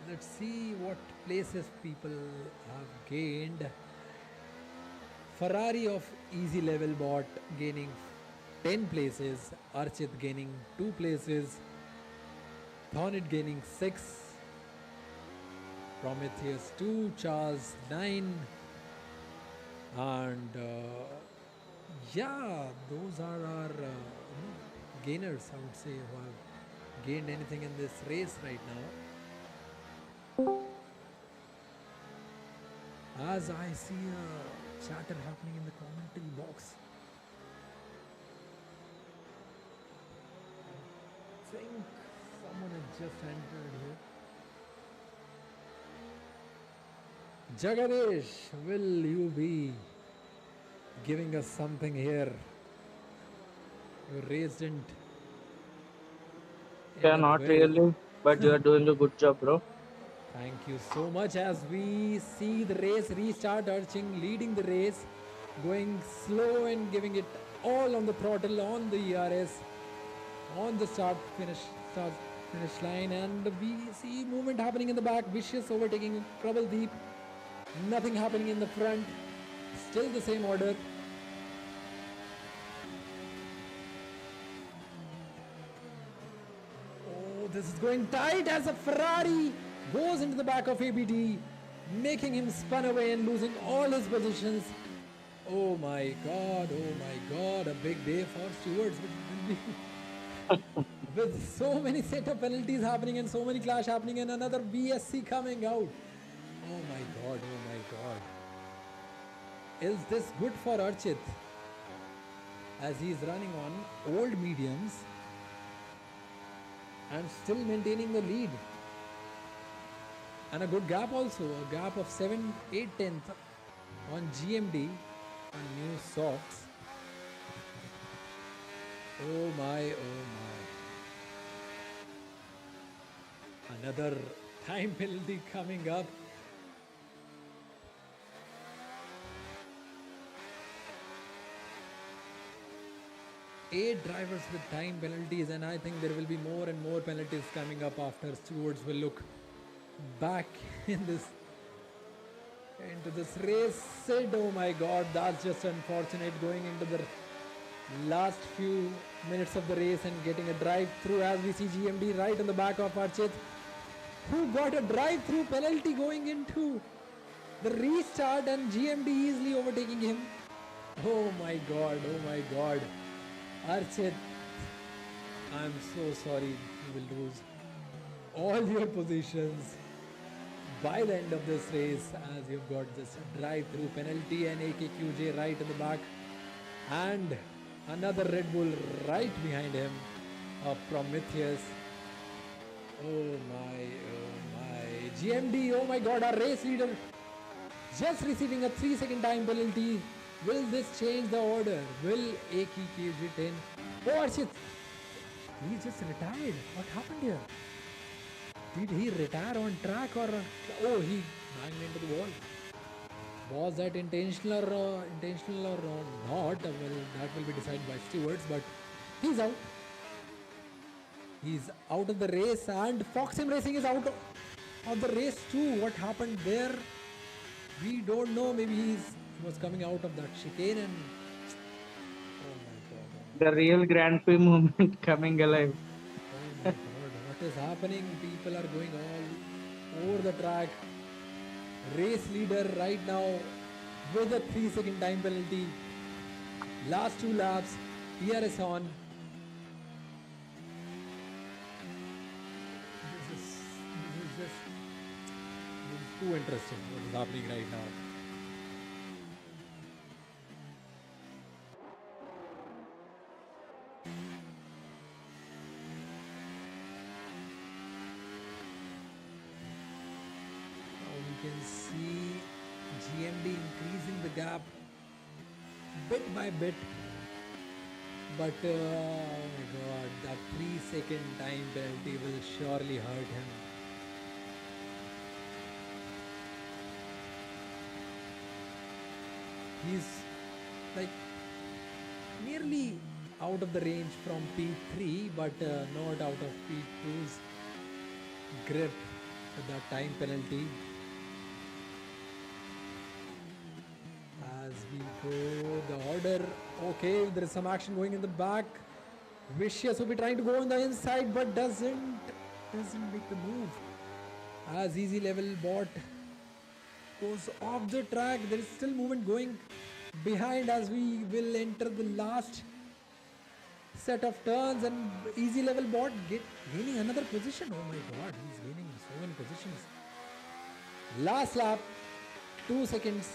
Let's see what places people have gained. Ferrari of easy level bot gaining 10 places, Archit gaining 2 places, Thornid gaining 6, Prometheus 2, Charles 9, and yeah, those are our gainers, I would say, who have gained anything in this race right now. As I see a chatter happening in the commentary box, I think someone has just entered here. Jagadish, will you be giving us something here? You raised in. Yeah, not really, but you are doing a good job, bro. Thank you so much. As we see the race restart, Arching leading the race, going slow and giving it all on the throttle, on the ERS, on the start finish line, and we see movement happening in the back. Vicious overtaking Prabhaldeep. Nothing happening in the front. Still the same order. this is going tight as a Ferrari goes into the back of ABD, making him spun away and losing all his positions. Oh my god, a big day for stewards with so many setup penalties happening and so many clash happening and another VSC coming out. Oh my god. Is this good for Archit? As he is running on old mediums and still maintaining the lead. And a good gap also, a gap of 7/8 on GMD on new socks. Oh my. Another time penalty coming up. Eight drivers with time penalties, and I think there will be more and more penalties coming up after stewards will look back into this race. Sid, oh my god, that's just unfortunate, going into the last few minutes of the race and getting a drive through, as we see GMD right on the back of Archit, who got a drive through penalty going into the restart, and GMD easily overtaking him. Oh my god. Archit, I'm so sorry, you will lose all your positions by the end of this race, as you've got this drive-through penalty and AKQJ right in the back and another Red Bull right behind him, Prometheus. Oh my. GMD, oh my god, our race leader just receiving a 3-second time penalty. Will this change the order? Will AKQJ 10? Oh, Archit, he just retired. What happened here? Did he retire on track or... Oh, he banged into the wall. Was that intentional or not? Well, that will be decided by stewards, but he's out. He's out of the race, and Foxim Racing is out of the race too. What happened there? We don't know. Maybe he was coming out of that chicane and... Oh my god. The real Grand Prix moment coming alive. Oh my god, what is happening? People are going all over the track. Race leader right now with a 3-second time penalty. Last 2 laps, DRS on. This is too interesting what is happening right now. You can see GMD increasing the gap bit by bit, but oh my god, that 3-second time penalty will surely hurt him. He's like nearly out of the range from P3, but not out of P2's grip with that time penalty. As we go, the order, okay, there is some action going in the back. Vicious will be trying to go on the inside, but doesn't make the move. As Easy Level Bot goes off the track, there is still movement going behind as we will enter the last set of turns, and Easy Level Bot gaining another position. Oh my god, he's gaining so many positions. Last lap, 2 seconds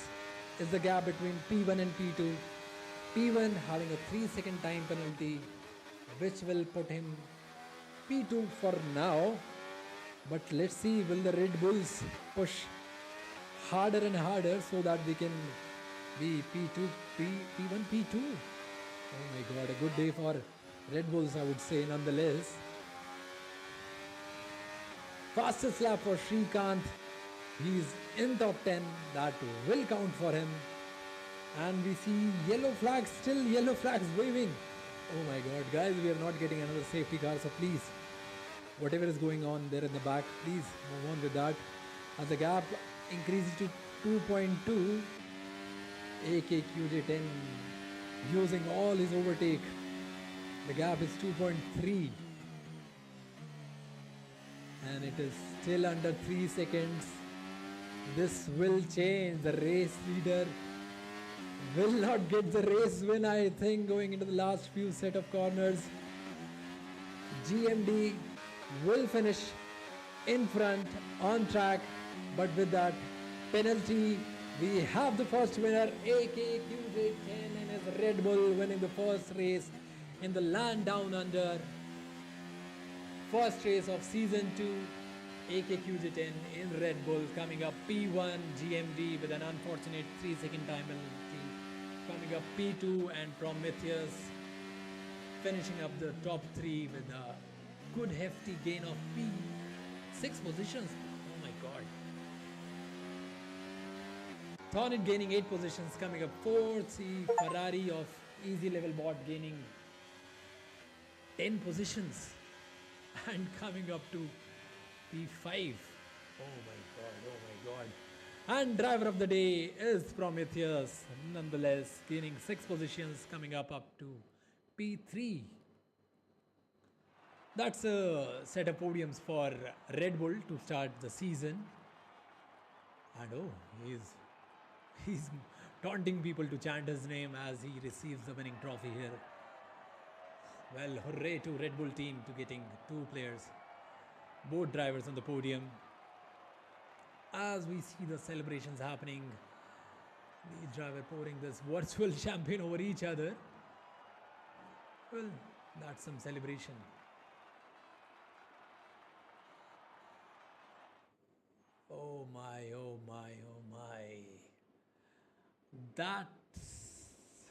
is the gap between P1 and P2. P1 having a 3-second time penalty, which will put him P2 for now. But let's see, will the Red Bulls push harder and harder so that they can be P2, P1, P2. Oh my god, a good day for Red Bulls, I would say, nonetheless. Fastest lap for Srikanth. He's in top 10. That will count for him. And we see yellow flags, still yellow flags waving. Oh my god, guys, we are not getting another safety car, so please, whatever is going on there in the back, please move on with that. As the gap increases to 2.2, AKQJ10 using all his overtake. The gap is 2.3. and it is still under 3 seconds. This will change. The race leader will not get the race win, I think, going into the last few set of corners. GMD will finish in front on track, but with that penalty, we have the first winner, AKQJ10, and his Red Bull winning the first race in the land down under. First race of season 2, AKQJ10 in Red Bull coming up P1 GMD with an unfortunate 3-second time penalty. Coming up P2 and Prometheus finishing up the top 3 with a good hefty gain of P6 positions. Oh my god. Thornit gaining 8 positions, coming up 4th. Ferrari of easy level bot gaining 10 positions and coming up to P5. Oh my god, oh my god. And driver of the day is Prometheus, nonetheless gaining 6 positions, coming up to P3. That's a set of podiums for Red Bull to start the season. And oh, he's taunting people to chant his name as he receives the winning trophy here. Well, hooray to Red Bull team to getting 2 players, both drivers on the podium. As we see the celebrations happening, each driver pouring this virtual champagne over each other. Well, that's some celebration. Oh my, oh my, oh my. That's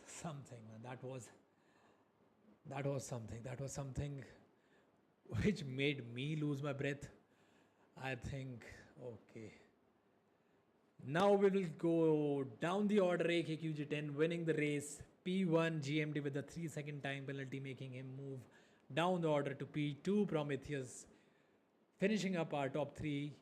something, man. That was something which made me lose my breath. I think, okay. Now we will go down the order. AKQJ10 winning the race. P1 GMD with a 3-second time penalty, making him move down the order to P2. Prometheus finishing up our top 3.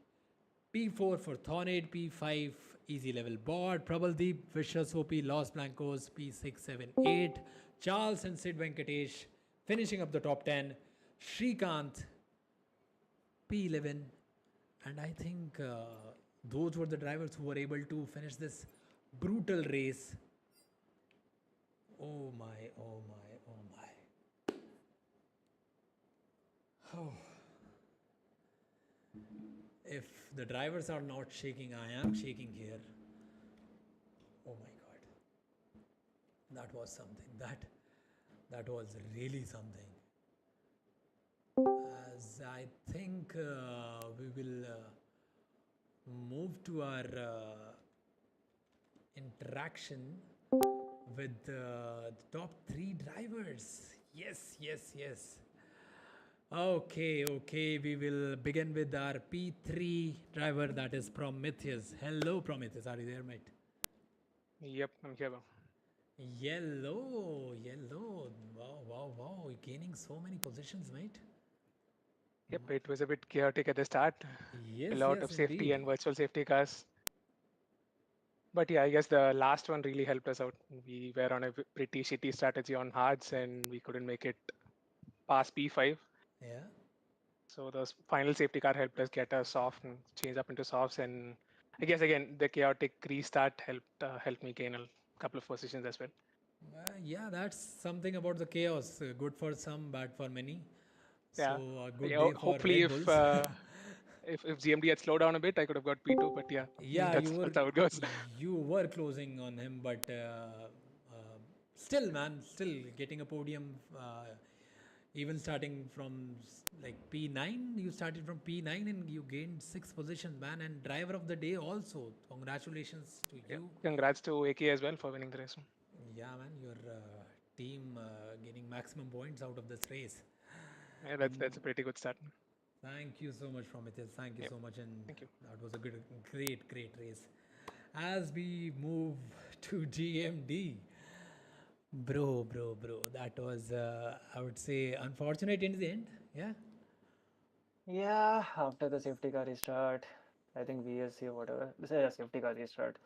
P4 for Thornade, P5 easy level bot, Prabhaldeep, Vicious OP, Los Blancos, P6, 7, 8, Charles and Sid Venkatesh finishing up the top 10, Shrikant, P11, and I think those were the drivers who were able to finish this brutal race. Oh my, oh my, oh my. Oh. If the drivers are not shaking, I am shaking here. Oh my god. That was something. That was really something. As I think we will move to our interaction with the top 3 drivers. Yes, yes, yes. Okay, okay, we will begin with our P3 driver, that is Prometheus. Hello, Prometheus, are you there, mate? Yep, I'm here. Yellow, yellow. Wow, wow, wow. You're gaining so many positions, mate. Yep, it was a bit chaotic at the start. A Yes, lot yes, of safety indeed. and virtual safety cars. But yeah, I guess the last one really helped us out. We were on a pretty shitty strategy on hards and we couldn't make it past P5. Yeah. So the final safety car helped us get us soft and change up into softs. And I guess again, the chaotic restart helped me gain a couple of positions as well. Yeah, that's something about the chaos. Good for some, bad for many. Yeah, So, a good yeah, day for hopefully Red Bulls. if GMD had slowed down a bit, I could have got P2. But yeah, Yeah, that's how it goes. you were closing on him, but still, man, still getting a podium. Even starting from like P9, you started from P9 and you gained 6 positions, man. And driver of the day also. Congratulations to Yeah, you. congrats to AK as well for winning the race. Yeah, man, your team getting maximum points out of this race. Yeah, that's a pretty good start. Thank you so much, Prometheus. Thank you Yep, so much, and thank you. that was a great race. As we move to GMD, bro, that was I would say unfortunate in the end. Yeah, Yeah, after the safety car restart, I think VSC or whatever, say a safety car restart.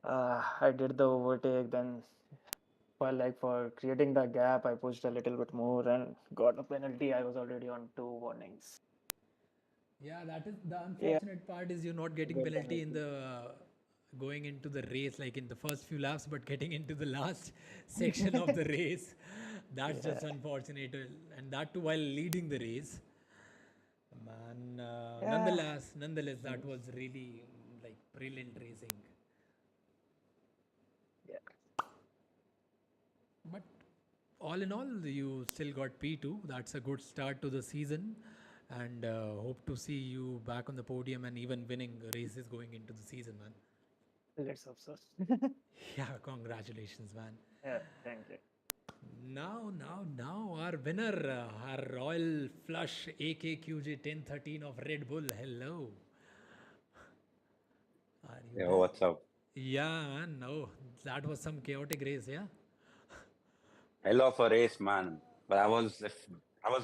I did the overtake, then for creating the gap, I pushed a little bit more and got a penalty. I was already on 2 warnings. Yeah, that is the Yeah, unfortunate part is you're not getting great penalty in energy. the going into the race like in the first few laps, but getting into the last section of the race, that's Yeah, just unfortunate, and that too while leading the race. Man, yeah. nonetheless, that Mm, was really like brilliant racing. yeah. But all in all, you still got P2. That's a good start to the season, and hope to see you back on the podium and even winning races going into the season, man. Let's hope so. Yeah, congratulations, man. Yeah, thank you. Now, our winner, our Royal Flush AKQJ 1013 of Red Bull. Hello, are you Yo, there? what's up? Yeah, man. No, that was some chaotic race. Yeah. Hell of a race, man. But I was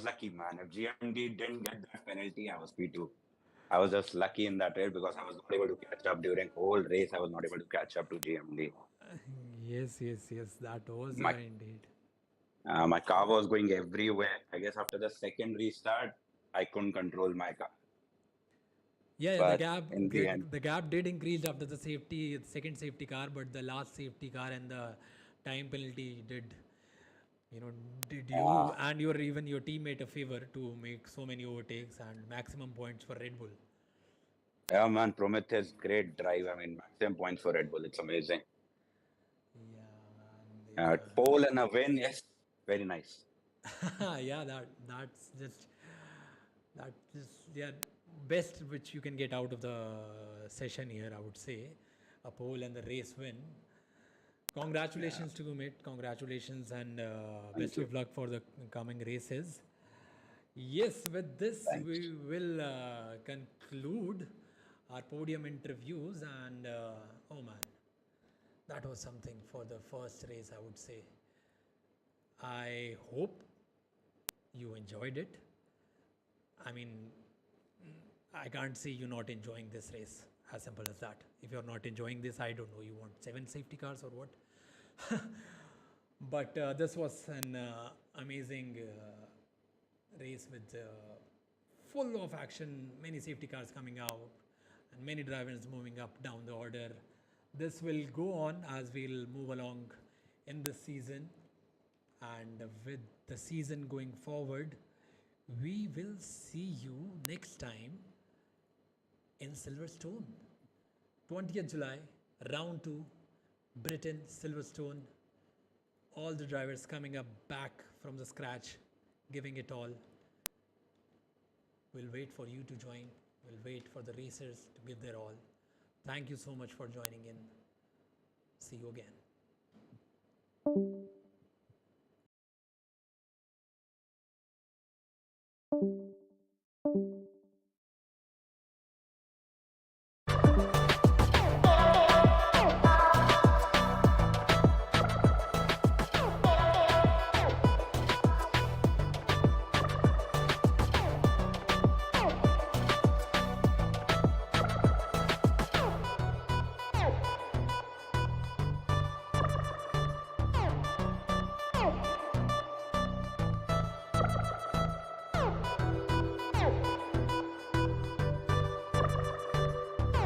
lucky, man. If GMD didn't get that penalty, I was P2. I was just lucky in that race because I was not able to catch up during whole race. I was not able to catch up to GMD. Yes. That was My indeed. my car was going everywhere. I guess after the second restart, I couldn't control my car. Yeah, But in the end, the gap did increase after the second safety car, but the last safety car and the time penalty did, you know, did you uh, and your teammate a favor to make so many overtakes and maximum points for Red Bull. yeah, man, Prometheus, great drive. I mean, maximum points for Red Bull. It's amazing. Yeah, man. Pole and a win, yes, very nice. Yeah, that's just yeah best which you can get out of the session here. I would say a pole and the race win. Yeah, Congratulations to you, mate. Congratulations and thank best you, of luck for the coming races. Yes, with this, thanks. we will conclude our podium interviews. And oh man, that was something for the first race, I would say. I hope you enjoyed it. I mean, I can't see you not enjoying this race. As simple as that. If you're not enjoying this, I don't know. You want 7 safety cars or what? But this was an amazing race with full of action, many safety cars coming out, and many drivers moving up down the order. This will go on as we'll move along in the season, and with the season going forward, we will see you next time in Silverstone. 20th July, round 2, Britain, Silverstone. All the drivers coming up back from the scratch, giving it all. We'll wait for you to join. We'll wait for the racers to give their all. Thank you so much for joining in. See you again.